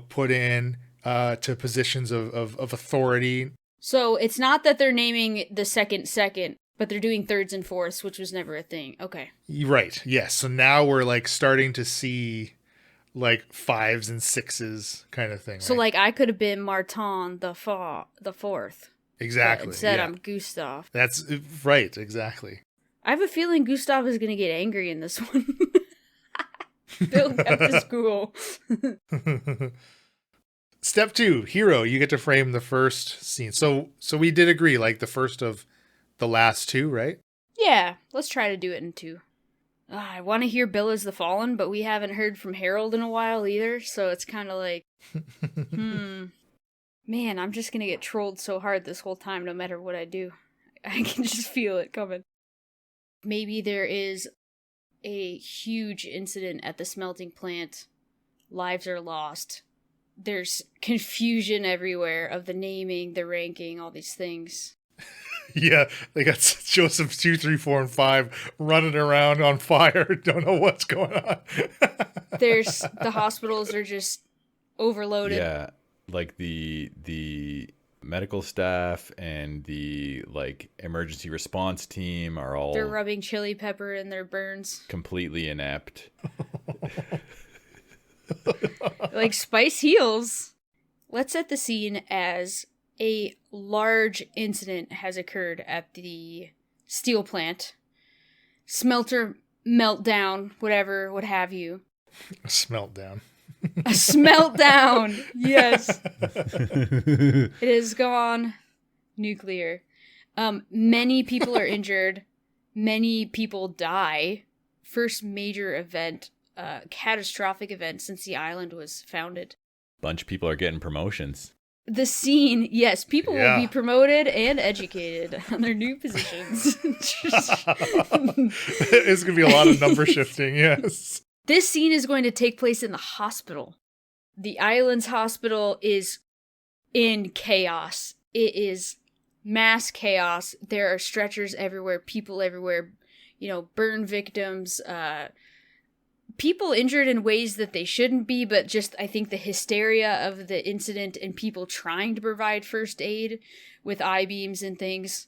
put in to positions of authority. So it's not that they're naming the second, but they're doing thirds and fourths, which was never a thing. Okay. Right. Yes. So now we're like starting to see like 5s and 6s kind of thing. So right? like I could have been Martin the fourth. Exactly. But instead yeah. I'm Gustav. That's right. Exactly. I have a feeling Gustav is going to get angry in this one. Bill got to school. Step 2, hero. You get to frame the first scene. So we did agree, like the first of the last 2, right? Yeah, let's try to do it in 2. I want to hear Bill as the Fallen, but we haven't heard from Harold in a while either, so it's kind of like, Man, I'm just going to get trolled so hard this whole time no matter what I do. I can just feel it coming. Maybe there is a huge incident at the smelting plant. Lives are lost. There's confusion everywhere of the naming, the ranking, all these things. Yeah, they got Joseph 2, 3, 4, and 5 running around on fire. Don't know what's going on. The hospitals are just overloaded. Yeah, like the medical staff and the like emergency response team are all They're rubbing chili pepper in their burns. completely inept. Like spice heals. Let's set the scene as a large incident has occurred at the steel plant. Smelter meltdown, whatever, what have you. Smelt down. A smelt down. Yes. It has gone nuclear. Many people are injured. Many people die. First major event, catastrophic event since the island was founded. Bunch of people are getting promotions. The scene, yes, people will be promoted and educated on their new positions. It's going to be a lot of number shifting, yes. This scene is going to take place in the hospital. The island's hospital is in chaos. It is mass chaos. There are stretchers everywhere, people everywhere, burn victims, people injured in ways that they shouldn't be, but just I think the hysteria of the incident and people trying to provide first aid with I-beams and things,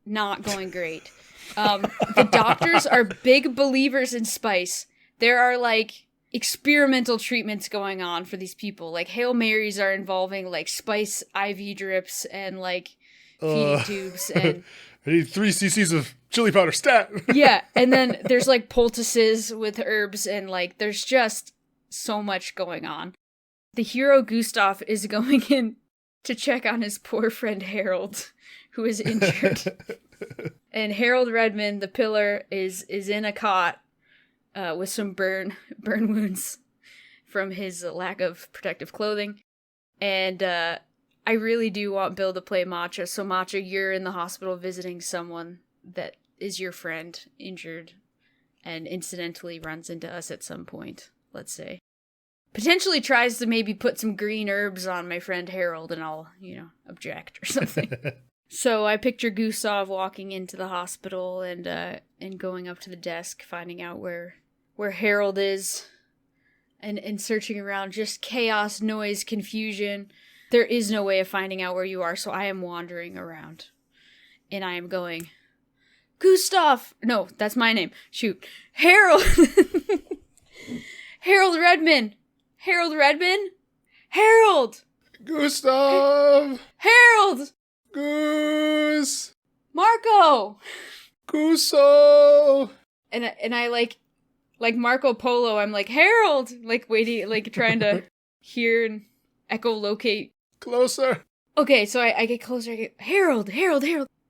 not going great. The doctors are big believers in spice. There are experimental treatments going on for these people. Hail Marys are involving spice IV drips and feeding tubes and I need 3 cc's of chili powder stat. yeah, and then there's poultices with herbs and there's just so much going on. The hero Gustav is going in to check on his poor friend Harold, who is injured. And Harold Redmond, the pillar, is in a cot with some burn wounds from his lack of protective clothing. And I really do want Bill to play Matcha. So Matcha, you're in the hospital visiting someone that is your friend, injured, and incidentally runs into us at some point, let's say. Potentially tries to maybe put some green herbs on my friend Harold and I'll, object or something. So I picture Gustav walking into the hospital and going up to the desk, finding out where Harold is, and searching around. Just chaos, noise, confusion. There is no way of finding out where you are, so I am wandering around. And I am going, Gustav! No, that's my name. Shoot. Harold! Harold Redmond! Harold Redmond? Harold! Gustav! Harold! Goose! Marco! Guso! And I like Marco Polo, I'm like, Harold! Waiting, trying to hear and echolocate. Closer. Okay, so I get closer. I get, Harold!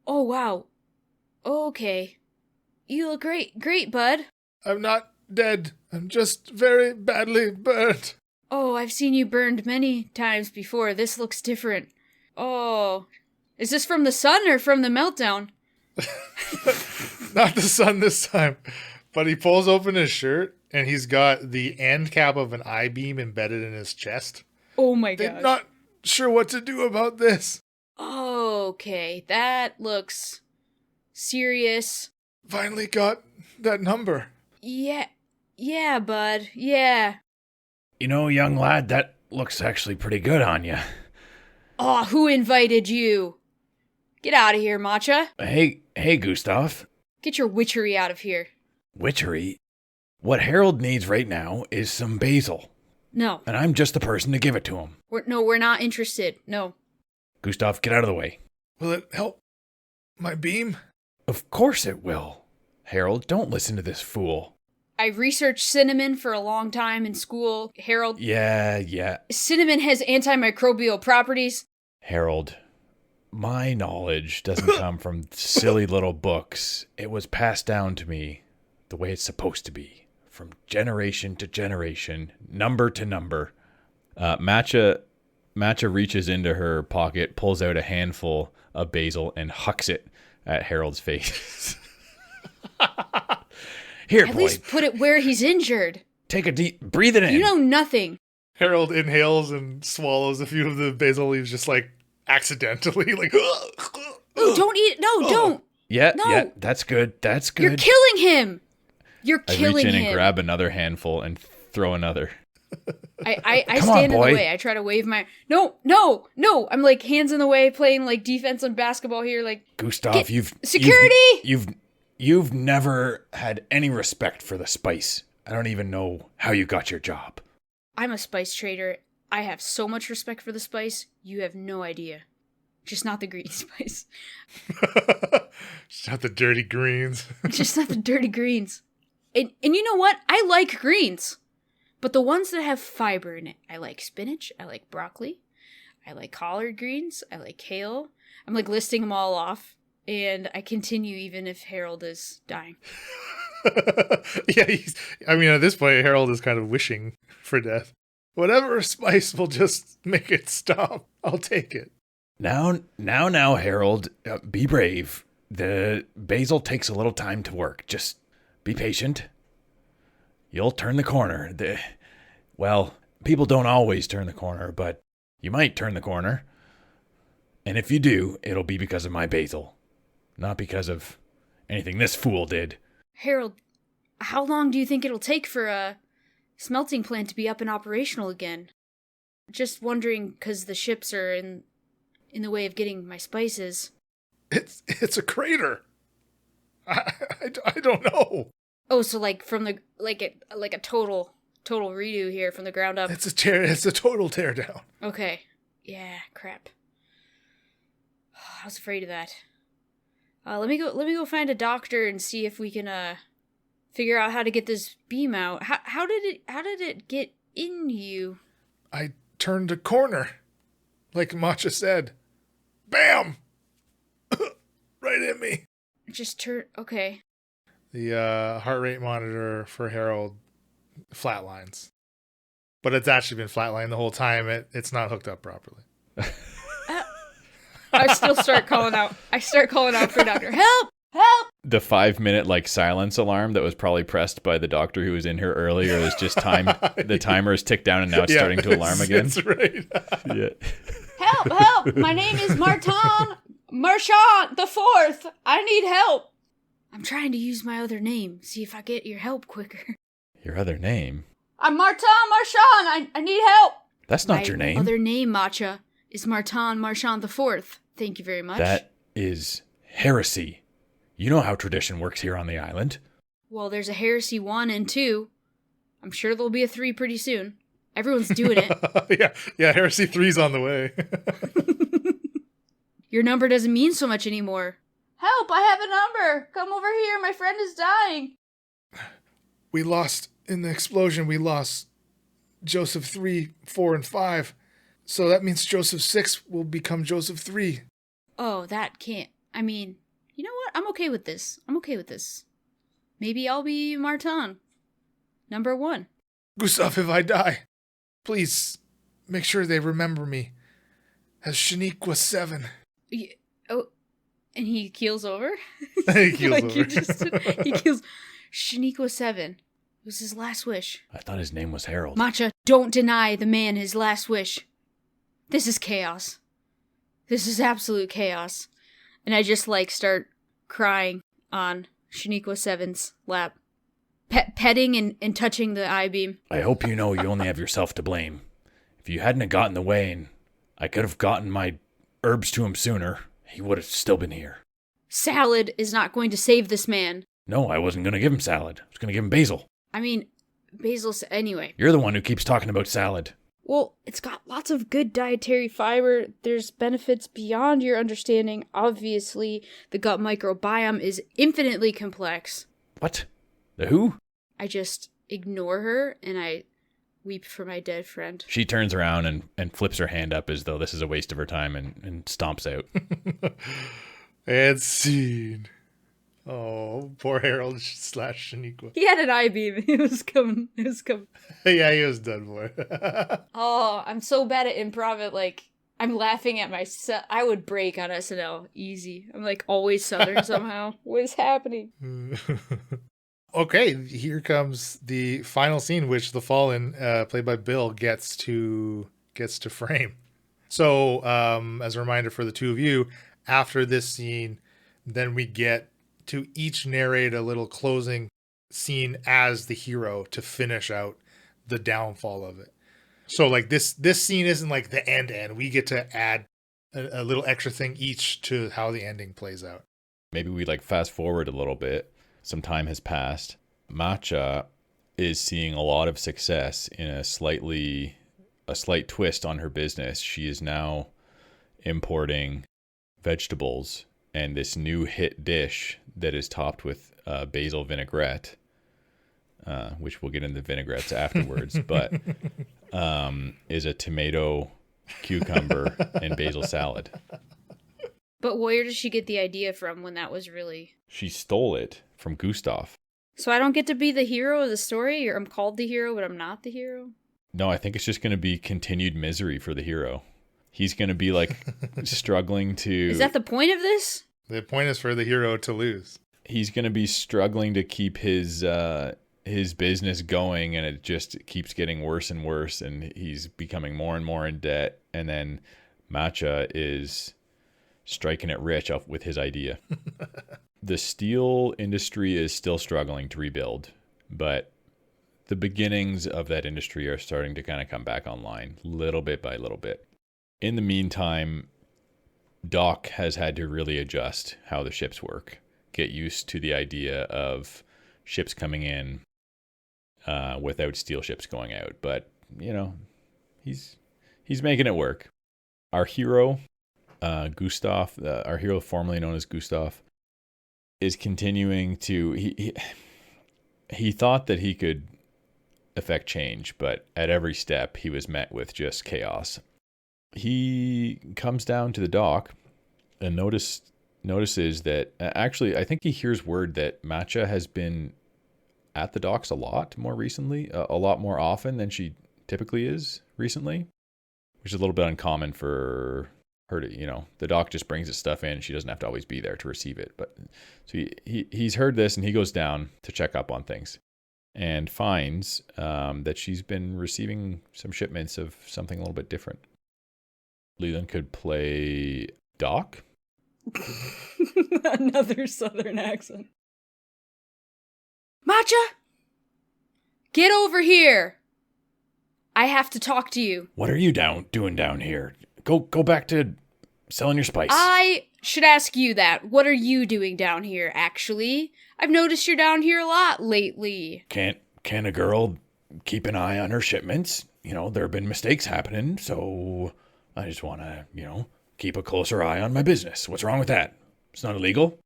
Oh, wow. Okay. You look great, bud. I'm not dead. I'm just very badly burnt. Oh, I've seen you burned many times before. This looks different. Oh. Is this from the sun or from the meltdown? Not the sun this time. But he pulls open his shirt, and he's got the end cap of an I-beam embedded in his chest. Oh my god. I'm not sure what to do about this. Okay, that looks serious. Finally got that number. Yeah, bud, yeah. Young lad, that looks actually pretty good on you. Oh, who invited you? Get out of here, Matcha. Hey, Gustav. Get your witchery out of here. Witchery? What Harold needs right now is some basil. No. And I'm just the person to give it to him. We're not interested. No. Gustav, get out of the way. Will it help my beam? Of course it will. Harold, don't listen to this fool. I researched cinnamon for a long time in school, Harold. Yeah. Cinnamon has antimicrobial properties. Harold, my knowledge doesn't come from silly little books. It was passed down to me the way it's supposed to be, from generation to generation, number to number. Matcha reaches into her pocket, pulls out a handful of basil, and hucks it at Harold's face. Here, At boy. least put it where he's injured. Take a deep... Breathe it in. You know nothing. Harold inhales and swallows a few of the basil leaves just accidentally. Oh, don't eat it. No, don't. Yeah, No. yeah, that's good. That's good. You're killing him. You're I killing reach in him. and grab another handful and throw another. I Come stand on, in the boy. way. I try to wave my... No. I'm hands in the way, playing defense on basketball here. Gustav, Security! You've never had any respect for the spice. I don't even know how you got your job. I'm a spice trader. I have so much respect for the spice. You have no idea. Just not the green spice. Just not the dirty greens. Just not the dirty greens. And you know what? I like greens. But the ones that have fiber in it. I like spinach. I like broccoli. I like collard greens. I like kale. I'm listing them all off. And I continue even if Harold is dying. Yeah, at this point, Harold is kind of wishing for death. Whatever spice will just make it stop, I'll take it. Now, Harold, be brave. The basil takes a little time to work. Just be patient. you'll turn the corner. Well, people don't always turn the corner, but you might turn the corner. And if you do, it'll be because of my basil, not because of anything this fool did. Harold, how long do you think it'll take for a smelting plant to be up and operational again? Just wondering, because the ships are in the way of getting my spices. It's a crater. I don't know. Oh, so like from the like a total redo here from the ground up. It's a total tear down. Okay. Yeah, crap. I was afraid of that. Let me go find a doctor and see if we can figure out how to get this beam out. How did it get in you? I turned a corner, like Matcha said. Bam! Right at me. Just turn. Okay. The heart rate monitor for Harold flatlines, but it's actually been flatlined the whole time. It's not hooked up properly. I still start calling out. I start calling out for doctor. Help! Help! The 5-minute silence alarm that was probably pressed by the doctor who was in here earlier is just time. The timer is ticked down and now it's starting to alarm again. That's right. Yeah. Help! My name is Marchand the Fourth. I need help. I'm trying to use my other name. See if I get your help quicker. Your other name? I'm Marchand. I need help. That's not your name. My other name, Matcha, is Marchand the Fourth. Thank you very much. That is heresy. You know how tradition works here on the island. Well, there's a heresy 1 and 2. I'm sure there'll be a 3 pretty soon. Everyone's doing it. Yeah, heresy 3's on the way. Your number doesn't mean so much anymore. Help, I have a number. Come over here, my friend is dying. We lost, in the explosion, we lost Joseph 3, 4, and 5. So that means Joseph 6 will become Joseph 3. Oh, that can't. I mean, you know what? I'm okay with this. Maybe I'll be Martin. Number 1. Gustav, if I die, please make sure they remember me as Shaniqua 7. Oh, and he keels over? He keels over. He keels. Shaniqua 7. It was his last wish. I thought his name was Harold. Matcha, don't deny the man his last wish. This is chaos. This is absolute chaos. And I just start crying on Shaniqua 7's lap. Petting and touching the I-beam. I hope you know you only have yourself to blame. If you hadn't have gotten in the way and I could have gotten my herbs to him sooner, he would have still been here. Salad is not going to save this man. No, I wasn't going to give him salad. I was going to give him basil. I mean, basil... Anyway. You're the one who keeps talking about salad. Well, it's got lots of good dietary fiber. There's benefits beyond your understanding. Obviously, the gut microbiome is infinitely complex. What? The who? I just ignore her and I weep for my dead friend. She turns around and flips her hand up as though this is a waste of her time and stomps out. And scene. Oh, poor Harold / Shaniqua. He had an I-beam. It was coming. Yeah, he was done for. Oh, I'm so bad at improv. I'm laughing at myself. I would break on SNL. Easy. I'm always Southern somehow. What is happening? Okay, here comes the final scene, which the Fallen, played by Bill, gets to frame. So, as a reminder for the two of you, after this scene, then we get to each narrate a little closing scene as the hero to finish out the downfall of it. So, this scene isn't the end. We get to add a little extra thing each to how the ending plays out. Maybe we fast forward a little bit. Some time has passed. Matcha is seeing a lot of success in a slight twist on her business. She is now importing vegetables and this new hit dish that is topped with basil vinaigrette, which we'll get into vinaigrettes afterwards, but is a tomato, cucumber, and basil salad. But where did she get the idea from when that was really... She stole it from Gustav. So I don't get to be the hero of the story? Or I'm called the hero, but I'm not the hero? No, I think it's just going to be continued misery for the hero. He's going to be struggling to... Is that the point of this? The point is for the hero to lose. He's going to be struggling to keep his his business going, and it just keeps getting worse and worse, and he's becoming more and more in debt. And then Matcha is striking it rich up with his idea. The steel industry is still struggling to rebuild, but the beginnings of that industry are starting to kind of come back online, little bit by little bit. In the meantime, Doc has had to really adjust how the ships work, get used to the idea of ships coming in without steel ships going out. But, you know, he's making it work. Our hero, Gustav, our hero formerly known as Gustav, is continuing to... He thought that he could affect change, but at every step he was met with just chaos. He comes down to the dock and notices that actually I think he hears word that Matcha has been at the docks a lot more recently, a lot more often than she typically is recently, which is a little bit uncommon for her to, you know, the dock just brings its stuff in. She doesn't have to always be there to receive it. But so he's heard this, and he goes down to check up on things and finds that she's been receiving some shipments of something a little bit different. Leland could play Doc. Another southern accent. Matcha! Get over here! I have to talk to you. What are you doing down here? Go back to selling your spice. I should ask you that. What are you doing down here, actually? I've noticed you're down here a lot lately. Can a girl keep an eye on her shipments? You know, there have been mistakes happening, so I just want to, you know, keep a closer eye on my business. What's wrong with that? It's not illegal.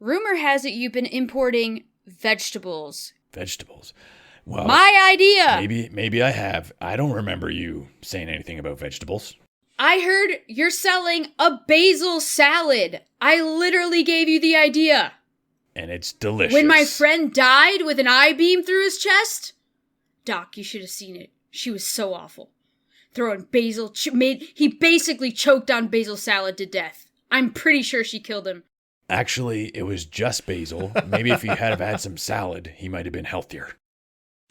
Rumor has it you've been importing vegetables. Vegetables? Well, my idea! Maybe I have. I don't remember you saying anything about vegetables. I heard you're selling a basil salad. I literally gave you the idea. And it's delicious. When my friend died with an I-beam through his chest? Doc, you should have seen it. She was so awful. Throwing basil, he basically choked on basil salad to death. I'm pretty sure she killed him. Actually, it was just basil. Maybe if he had have had some salad, he might have been healthier.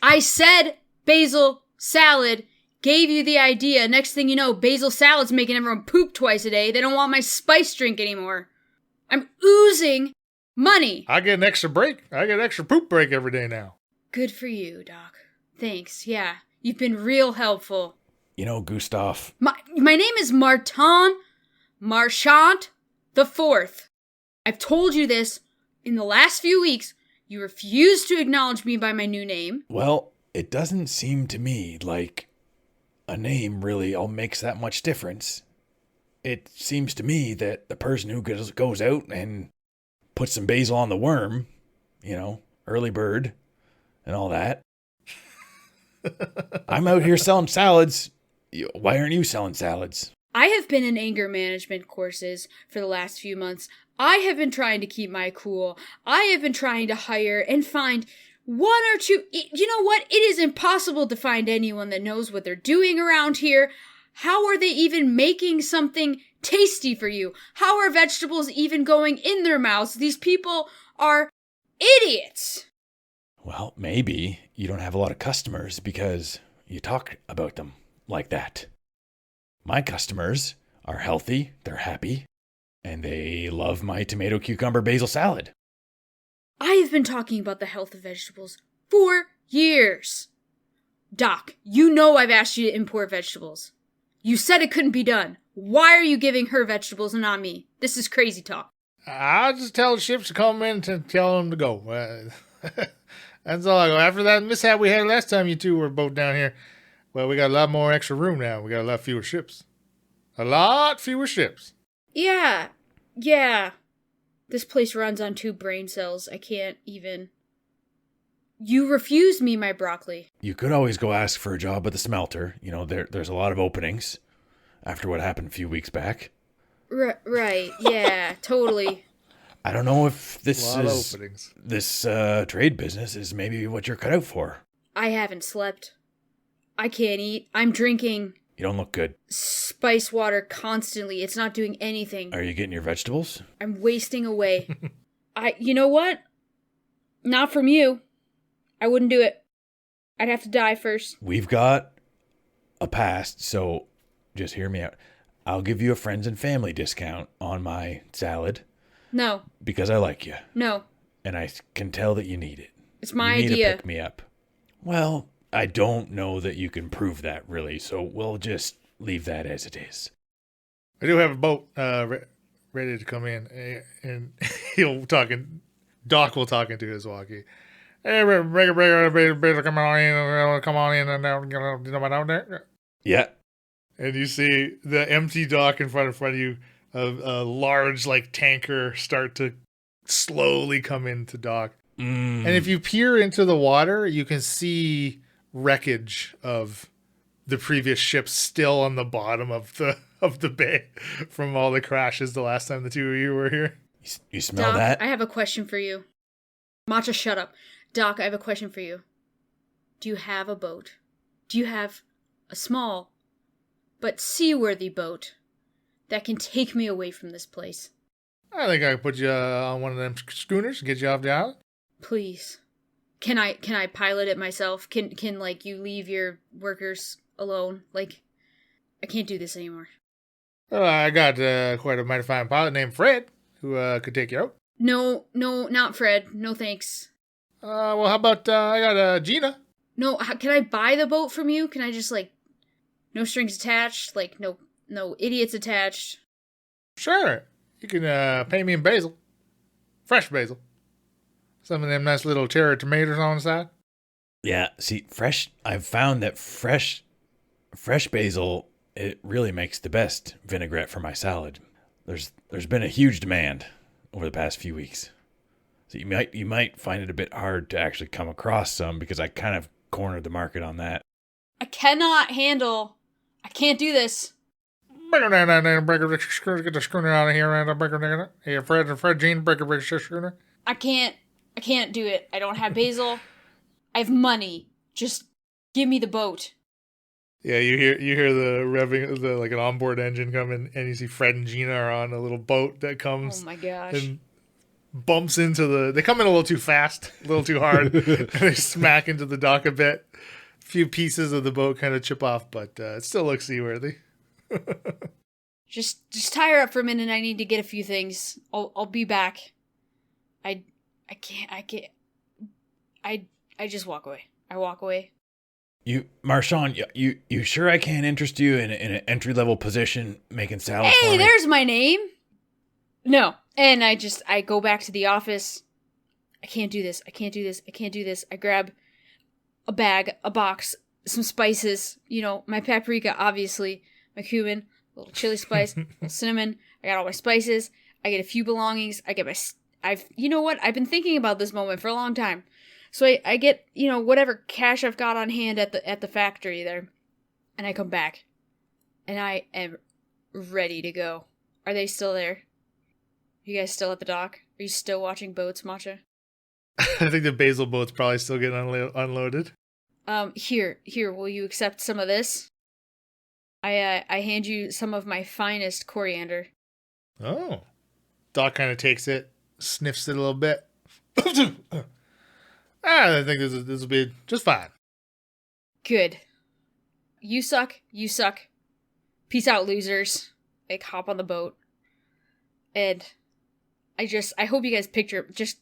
I said basil salad. Gave you the idea. Next thing you know, basil salad's making everyone poop twice a day. They don't want my spice drink anymore. I'm oozing money. I get an extra break. I get an extra poop break every day now. Good for you, Doc. Thanks. Yeah, you've been real helpful. You know, Gustav. My name is Marchant the Fourth. I've told you this in the last few weeks. You refuse to acknowledge me by my new name. Well, it doesn't seem to me like a name really all makes that much difference. It seems to me that the person who goes out and puts some basil on the worm, you know, early bird and all that. I'm out here selling salads. Why aren't you selling salads? I have been in anger management courses for the last few months. I have been trying to keep my cool. I have been trying to hire and find one or two. You know what? It is impossible to find anyone that knows what they're doing around here. How are they even making something tasty for you? How are vegetables even going in their mouths? These people are idiots. Well, maybe you don't have a lot of customers because you talk about them like that. My customers are healthy, they're happy, and they love my tomato, cucumber, basil salad. I have been talking about the health of vegetables for years. Doc, you know I've asked you to import vegetables. You said it couldn't be done. Why are you giving her vegetables and not me? This is crazy talk. I'll just tell the ships to come in to tell them to go. That's all I go. After that mishap we had last time you two were both down here, well, we got a lot more extra room now. We got a lot fewer ships. A lot fewer ships. Yeah. This place runs on 2 brain cells. I can't even. You refused me my broccoli. You could always go ask for a job at the smelter. You know, there's a lot of openings after what happened a few weeks back. Right, yeah, totally. I don't know if this trade business is maybe what you're cut out for. I haven't slept. I can't eat. I'm drinking. You don't look good. Spice water constantly. It's not doing anything. Are you getting your vegetables? I'm wasting away. You know what? Not from you. I wouldn't do it. I'd have to die first. We've got a past, so just hear me out. I'll give you a friends and family discount on my salad No. because I like you. No. And I can tell that you need it. It's my you need idea. to pick me up. Well, I don't know that you can prove that, really, so we'll just leave that as it is. I do have a boat ready to come in, and Doc will talk into his walkie. Hey, breaker, come on in, and out there. Yeah. And you see the empty dock in front of you, a large like tanker start to slowly come into dock. And if you peer into the water, you can see wreckage of the previous ship still on the bottom of the bay from all the crashes the last time the two of you were here. You smell Doc, that? I have a question for you. Matcha, shut up. Doc, I have a question for you. Do you have a boat? Do you have a small but seaworthy boat that can take me away from this place? I think I can put you on one of them schooners and get you off the island. Please. Can I pilot it myself? Can like you leave your workers alone? Like, I can't do this anymore. Well, I got quite a mighty fine pilot named Fred who could take you out. No, not Fred. No thanks. Well, how about I got Gina? No, can I buy the boat from you? Can I just like, no strings attached? Like, no idiots attached? Sure. You can pay me in basil. Fresh basil. Some of them nice little cherry tomatoes on the side. Yeah, see, I've found that fresh basil, it really makes the best vinaigrette for my salad. There's been a huge demand over the past few weeks. So you might find it a bit hard to actually come across some because I kind of cornered the market on that. I can't do this. Get the schooner out of here. Hey, Fred, Jean, break the schooner. I can't do it. I don't have basil. I have money. Just give me the boat. Yeah, you hear the revving, like an onboard engine coming, and you see Fred and Gina are on a little boat that comes. Oh my gosh. And bumps into they come in a little too fast, a little too hard. And they smack into the dock a bit. A few pieces of the boat kind of chip off, but it still looks seaworthy. Just tie her up for a minute. I need to get a few things. I'll be back. I just walk away. I walk away. Marshawn, you sure I can't interest you in an entry-level position making salad for me? Hey, there's my name. No. And I go back to the office. I can't do this. I grab a bag, a box, some spices, my paprika, obviously, my cumin, a little chili spice, a little cinnamon. I got all my spices. I get a few belongings. I get you know what? I've been thinking about this moment for a long time. So I get, whatever cash I've got on hand at the factory there. And I come back. And I am ready to go. Are they still there? You guys still at the dock? Are you still watching boats, Matcha? I think the basil boat's probably still getting unloaded. Here, will you accept some of this? I hand you some of my finest coriander. Oh. Doc kind of takes it, sniffs it a little bit. I think this will be just fine. Good. You suck. Peace out, losers. Like, hop on the boat. And I hope you guys picture, just,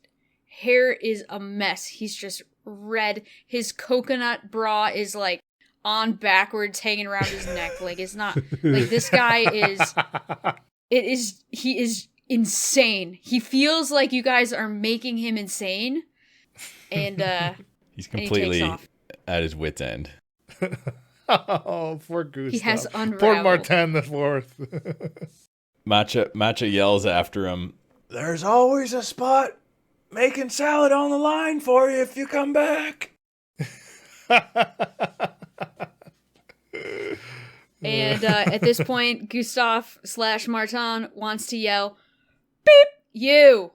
hair is a mess. He's just red. His coconut bra is, like, on backwards, hanging around his neck. Like, it's not, like, this guy he is insane. He feels like you guys are making him insane. And, he's completely at his wit's end. Oh, poor Goose. He has unraveled. Poor Martin the Fourth. Matcha yells after him, There's always a spot making salad on the line for you if you come back. And at this point, Gustav / Martin wants to yell, "Beep! You!"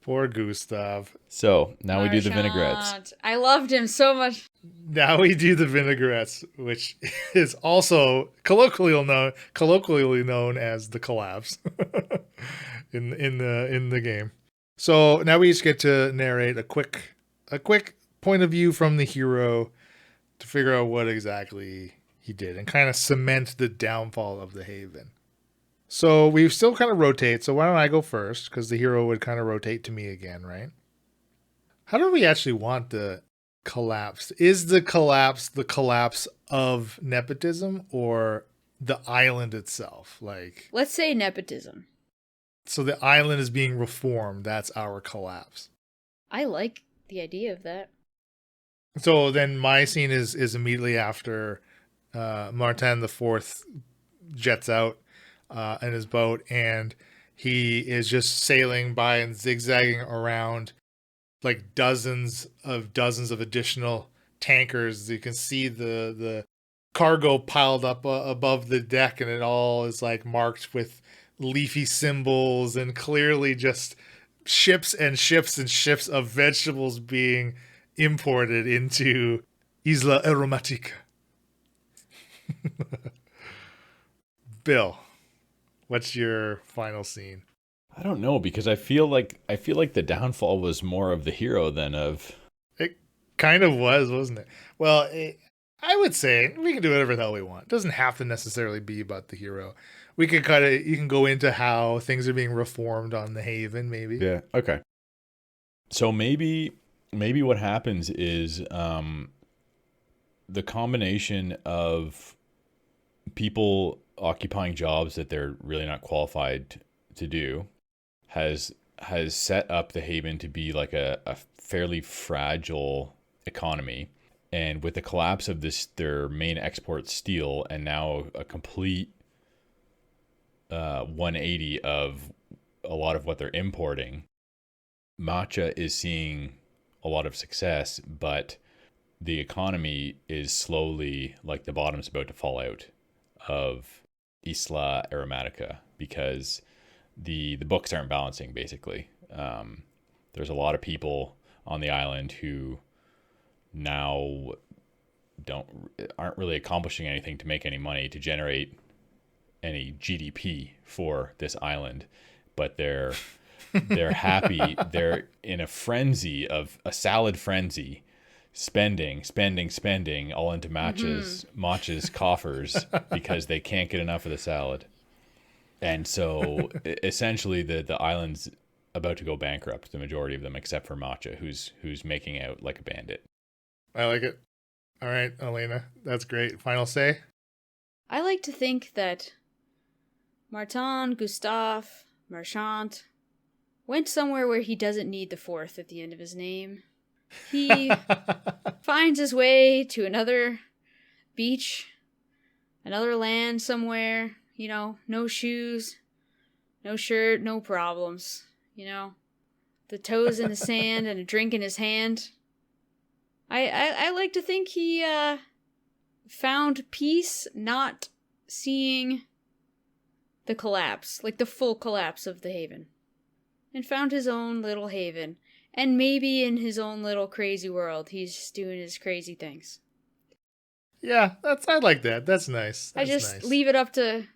Poor Gustav. So, now we do the vinaigrettes. I loved him so much. Now we do the vinaigrettes, which is also colloquially known as the collabs in the game. So now we each get to narrate a quick point of view from the hero to figure out what exactly he did and kind of cement the downfall of the Haven. So we still kind of rotate. So why don't I go first? Because the hero would kind of rotate to me again, right? How do we actually want the collapse? Is the collapse of nepotism or the island itself? Like, Let's say nepotism. so the island is being reformed. That's our collapse. I like the idea of that. So then my scene is immediately after Martin the Fourth jets out in his boat, and he is just sailing by and zigzagging around like dozens of additional tankers. You can see the cargo piled up above the deck, and it all is like marked with leafy symbols, and clearly just ships and ships and ships of vegetables being imported into Isla Aromatica. Bill, what's your final scene? I don't know, because I feel like the downfall was more of the hero than of. It kind of was, wasn't it? Well, I would say we can do whatever the hell we want. It doesn't have to necessarily be about the hero. We could you can go into how things are being reformed on the Haven, maybe. Yeah. Okay. So maybe what happens is the combination of people occupying jobs that they're really not qualified to do has set up the Haven to be like a fairly fragile economy. And with the collapse of their main export, steel, and now a complete 180 of a lot of what they're importing, matcha is seeing a lot of success, but the economy is slowly, like, the bottom's about to fall out of Isla Aromatica because the books aren't balancing, basically. There's a lot of people on the island who now aren't really accomplishing anything to make any money, to generate any GDP for this island, but they're happy. They're in a frenzy, of a salad frenzy, spending all into matcha's coffers because they can't get enough of the salad. And so essentially the island's about to go bankrupt, the majority of them, except for Matcha, who's making out like a bandit. I like it. All right, Elena, that's great. Final say? I like to think that Martin Gustave Marchand went somewhere where he doesn't need the fourth at the end of his name. He finds his way to another beach, another land somewhere, no shoes, no shirt, no problems, the toes in the sand and a drink in his hand. I like to think he found peace not seeing the collapse, like the full collapse of the Haven, and found his own little haven. And maybe in his own little crazy world, he's doing his crazy things. Yeah, I like that. That's nice. I just leave it up to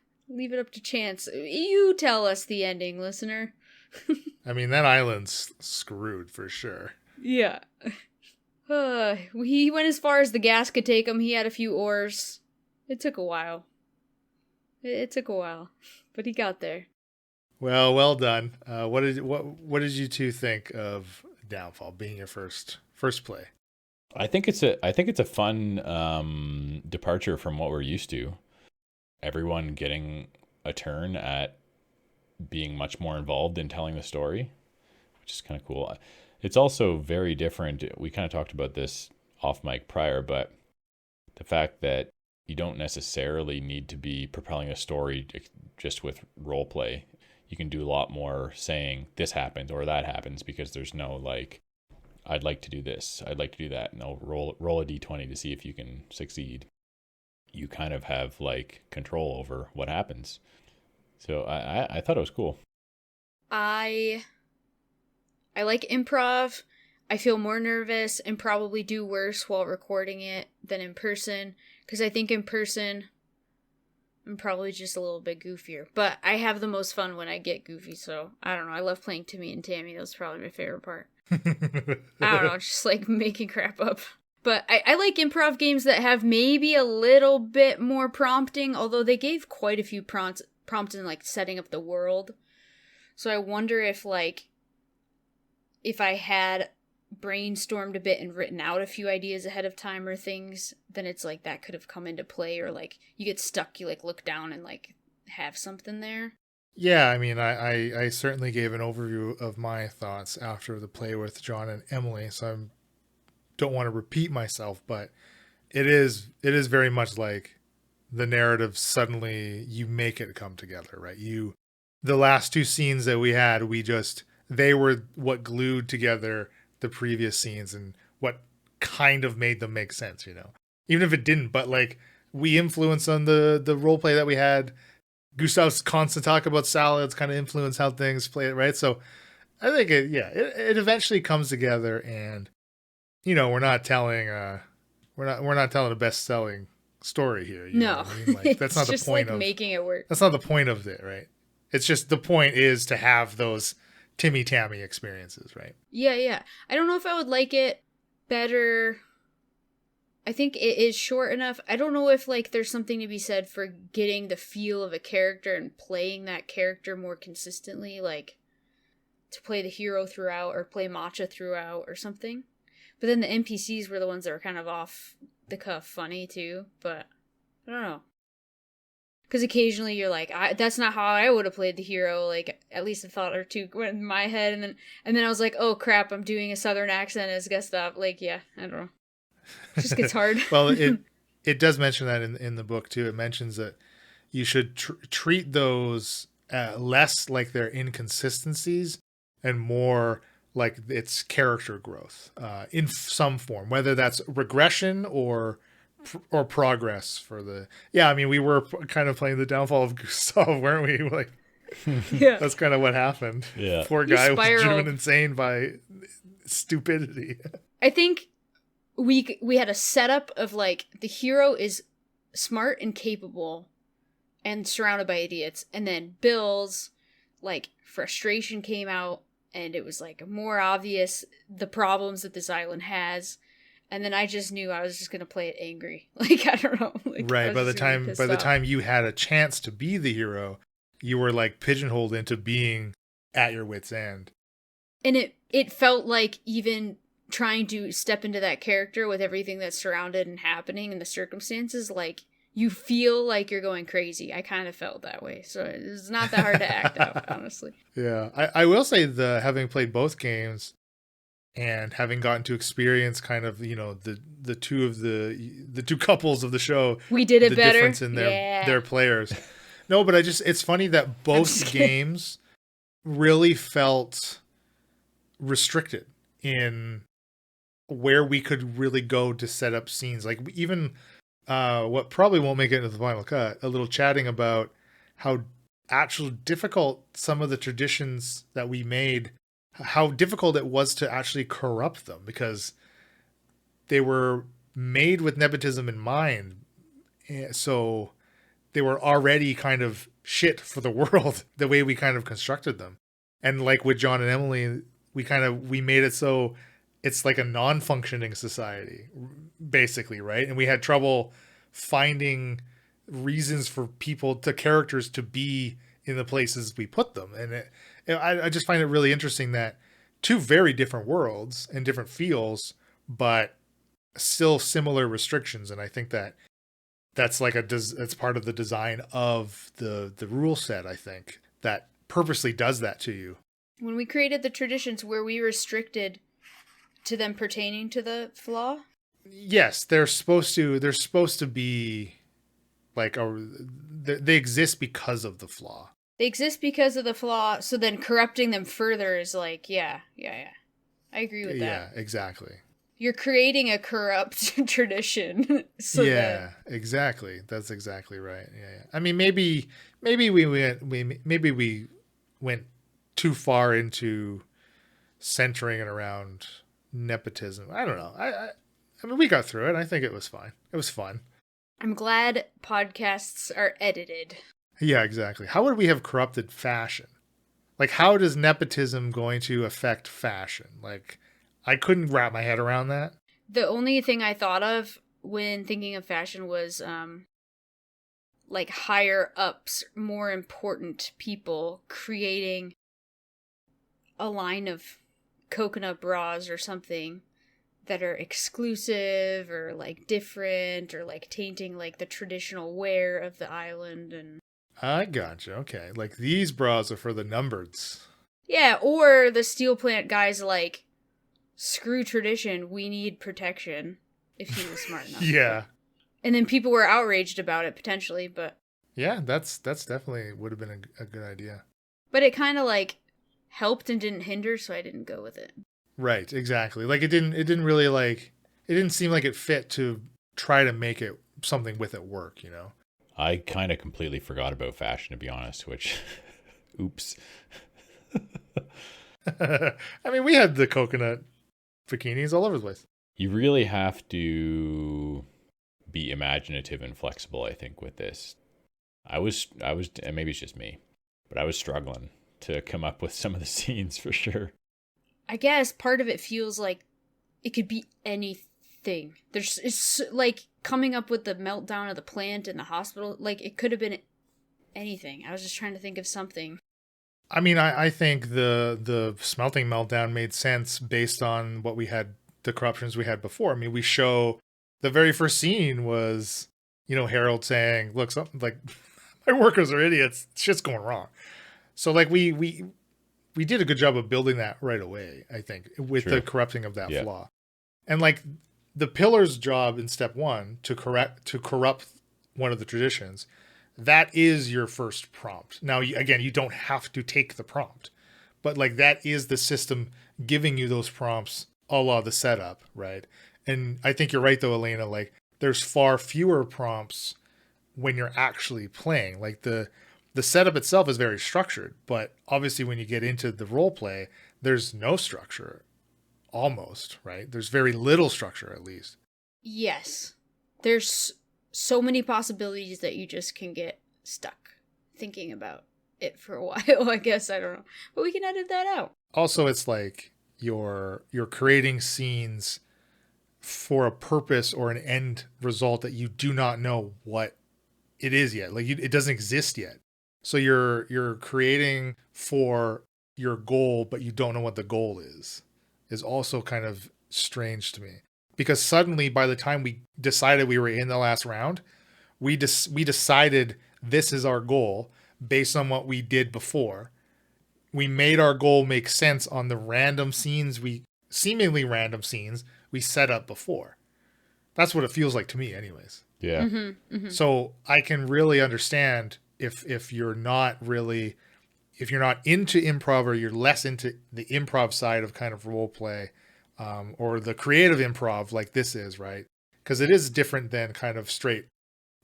chance. You tell us the ending, listener. I mean, that island's screwed for sure. Yeah. He went as far as the gas could take him. He had a few oars. It took a while. But he got there. Well done. What did you two think of Downfall being your first play? I think it's a fun departure from what we're used to. Everyone getting a turn at being much more involved in telling the story, which is kind of cool. It's also very different. We kind of talked about this off mic prior, but the fact that you don't necessarily need to be propelling a story just with role play. You can do a lot more saying this happens or that happens, because there's no like, I'd like to do this, I'd like to do that, and I'll roll a d20 to see if you can succeed. You kind of have like control over what happens. So I thought it was cool. I like improv. I feel more nervous and probably do worse while recording it than in person, because I think in person I'm probably just a little bit goofier. But I have the most fun when I get goofy, so I don't know. I love playing Timmy and Tammy. That's probably my favorite part. I don't know, just like making crap up. But I like improv games that have maybe a little bit more prompting, although they gave quite a few prompts in like setting up the world. So I wonder if I had brainstormed a bit and written out a few ideas ahead of time or things, then it's like that could have come into play, or like you get stuck, you like look down and like have something there. Yeah, I mean, I certainly gave an overview of my thoughts after the play with John and Emily, so I don't want to repeat myself, but it is very much like the narrative suddenly you make it come together, right? The last two scenes that we had, they were what glued together the previous scenes and what kind of made them make sense, even if it didn't, but like we influenced on the role play that we had. Gustav's constant talk about salads kind of influence how things play it, right? So I think it eventually comes together, and we're not telling a best-selling story here. You know what I mean? Like, that's not the point like making it work. That's not the point of it, right? It's just the point is to have those Timmy Tammy experiences, right? Yeah. I don't know if I would like it better. I think it is short enough. I don't know if like there's something to be said for getting the feel of a character and playing that character more consistently, like to play the hero throughout or play Matcha throughout or something. But then the NPCs were the ones that were kind of off the cuff funny too, but I don't know. Because occasionally you're like, that's not how I would have played the hero. Like, at least a thought or two went in my head, and then I was like, oh crap, I'm doing a southern accent as Gustav. Like, yeah, I don't know. It just gets hard. Well, it does mention that in the book too. It mentions that you should treat those less like they're inconsistencies and more like it's character growth in some form, whether that's regression or progress for the. Yeah, I mean, we were kind of playing the downfall of Gustav, weren't we? Like, yeah, that's kind of what happened. Yeah, poor guy was driven insane by stupidity. I think we had a setup of like the hero is smart and capable and surrounded by idiots, and then Bill's like frustration came out, and it was like more obvious the problems that this island has, and then I just knew I was just gonna play it angry. Like, I don't know. Like, right. By the time you had a chance to be the hero, you were like pigeonholed into being at your wit's end. And it felt like even trying to step into that character with everything that's surrounded and happening and the circumstances, like you feel like you're going crazy. I kind of felt that way. So it's not that hard to act out, honestly. Yeah. I will say having played both games and having gotten to experience kind of, the two couples of the show. We did it the better. Difference in their players. No, but it's funny that both games really felt restricted in where we could really go to set up scenes. Like even what probably won't make it into the final cut, a little chatting about how actually difficult some of the traditions that we made, how difficult it was to actually corrupt them, because they were made with nepotism in mind. So they were already kind of shit for the world, the way we kind of constructed them. And like with John and Emily, we made it so it's like a non-functioning society, basically, right? And we had trouble finding reasons for characters to be in the places we put them. And I just find it really interesting that two very different worlds and different feels, but still similar restrictions. And I think that's like that's part of the design of the rule set, I think, that purposely does that to you. When we created the traditions, were we restricted to them pertaining to the flaw? Yes, they're supposed to be like they exist because of the flaw. They exist because of the flaw, so then corrupting them further is like, yeah. I agree with that. Yeah, exactly. You're creating a corrupt tradition. Exactly. That's exactly right. Yeah. I mean, maybe we went too far into centering it around nepotism. I don't know. I mean, we got through it. I think it was fine. It was fun. I'm glad podcasts are edited. Yeah, exactly. How would we have corrupted fashion? Like, how does nepotism going to affect fashion? Like, I couldn't wrap my head around that. The only thing I thought of when thinking of fashion was like higher ups, more important people creating a line of coconut bras or something that are exclusive or like different or like tainting like the traditional wear of the island. And I gotcha. Okay. Like, these bras are for the numbereds. yeah, or the steel plant guys like, screw tradition, we need protection, if he was smart enough. Yeah. And then people were outraged about it potentially, but Yeah, that's definitely would have been a good idea. it kind of like helped and didn't hinder, so I didn't go with it. Right, exactly. Like, it didn't really, like, it didn't seem like it fit to try to make it something with it work, you know? I kind of completely forgot about fashion, to be honest, which, oops. I mean, we had the coconut bikinis all over the place. You really have to be imaginative and flexible, I think, with this. I was, and maybe it's just me, but I was struggling to come up with some of the scenes for sure. I guess part of it feels like it could be anything. It's like coming up with the meltdown of the plant in the hospital. Like, it could have been anything. I was just trying to think of something. I mean, I think the smelting meltdown made sense based on what we had, the corruptions we had before. I mean, we show the very first scene was, you know, Harold saying, look, something like, my workers are idiots. Shit's going wrong. So, like, we did a good job of building that right away, I think, with True. the corrupting of that flaw. And, like, the pillar's job in step one to corrupt one of the traditions, that is your first prompt. Now, again, you don't have to take the prompt, but, like, that is the system giving you those prompts a la the setup, right? And I think you're right, though, Elena, like, there's far fewer prompts when you're actually playing. Like, the setup itself is very structured, but obviously when you get into the role play, there's no structure, almost, right? There's very little structure, at least. Yes. There's so many possibilities that you just can get stuck thinking about it for a while, I guess. I don't know. But we can edit that out. Also, it's like you're creating scenes for a purpose or an end result that you do not know what it is yet. Like, it doesn't exist yet. So you're creating for your goal, but you don't know what the goal is also kind of strange to me. Because suddenly, by the time we decided we were in the last round, we decided this is our goal based on what we did before. We made our goal make sense on the seemingly random scenes we set up before. That's what it feels like to me, anyways. Yeah. Mm-hmm, mm-hmm. So I can really understand if you're not into improv, or you're less into the improv side of kind of role play, or the creative improv like this is, right? Because it is different than kind of straight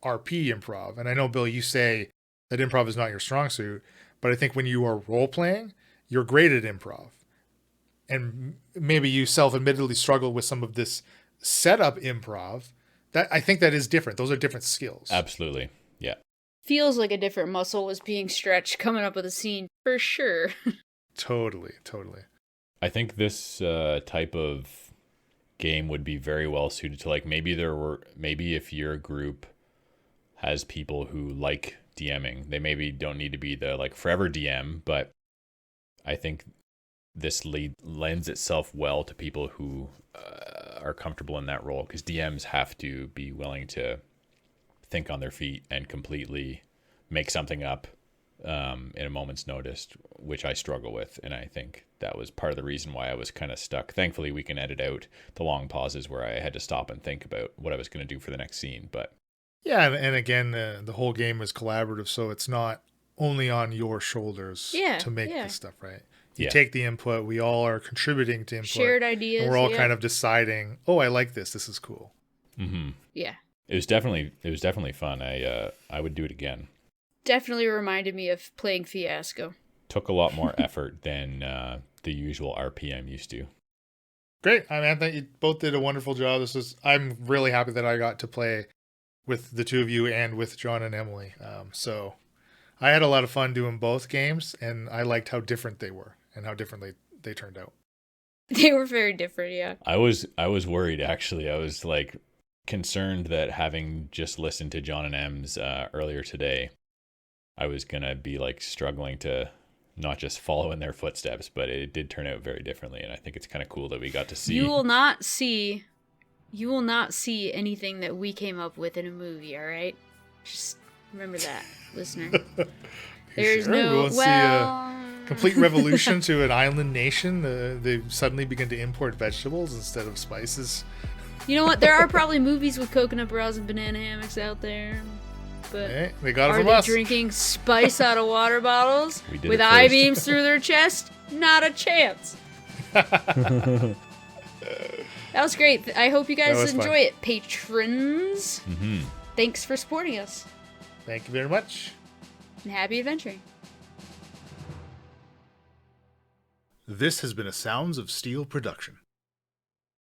RP improv. And I know, Bill, you say that improv is not your strong suit, but I think when you are role playing, you're great at improv. And maybe you self-admittedly struggle with some of this setup improv. That, I think that is different. Those are different skills. Absolutely. Yeah. Feels like a different muscle was being stretched coming up with a scene, for sure. Totally. I think this type of game would be very well suited to, like, maybe if your group has people who like DMing, they maybe don't need to be the like forever DM, but I think this lends itself well to people who are comfortable in that role, because DMs have to be willing to think on their feet and completely make something up in a moment's notice, which I struggle with. And I think that was part of the reason why I was kind of stuck. Thankfully, we can edit out the long pauses where I had to stop and think about what I was going to do for the next scene. But yeah, and again, the whole game is collaborative, so it's not only on your shoulders to make this stuff, right? You take the input. We all are contributing to input. Shared ideas. And we're all kind of deciding, oh, I like this. This is cool. Mm-hmm. Yeah. It was definitely fun. I would do it again. Definitely reminded me of playing Fiasco. Took a lot more effort than the usual RP I'm used to. Great. I think you both did a wonderful job. I'm really happy that I got to play with the two of you and with John and Emily. So I had a lot of fun doing both games, and I liked how different they were and how different they turned out. They were very different, yeah. I was worried, actually. I was like concerned that having just listened to John and M's earlier today, I was going to be like struggling to not just follow in their footsteps, but it did turn out very differently. And I think it's kind of cool that we got to see. You will not see anything that we came up with in a movie, all right? Just remember that, listener. There's sure? no, We'll see complete revolution to an island nation. They suddenly begin to import vegetables instead of spices. You know what? There are probably movies with coconut bras and banana hammocks out there. But Hey, they got it are from they us. drinking spice out of water bottles We did with it first. I-beams through their chest? Not a chance. That was great. I hope you guys That was enjoy fun. it, patrons. Mm-hmm. Thanks for supporting us, Thank you very much. and happy adventuring. This has been a Sounds of Steel production.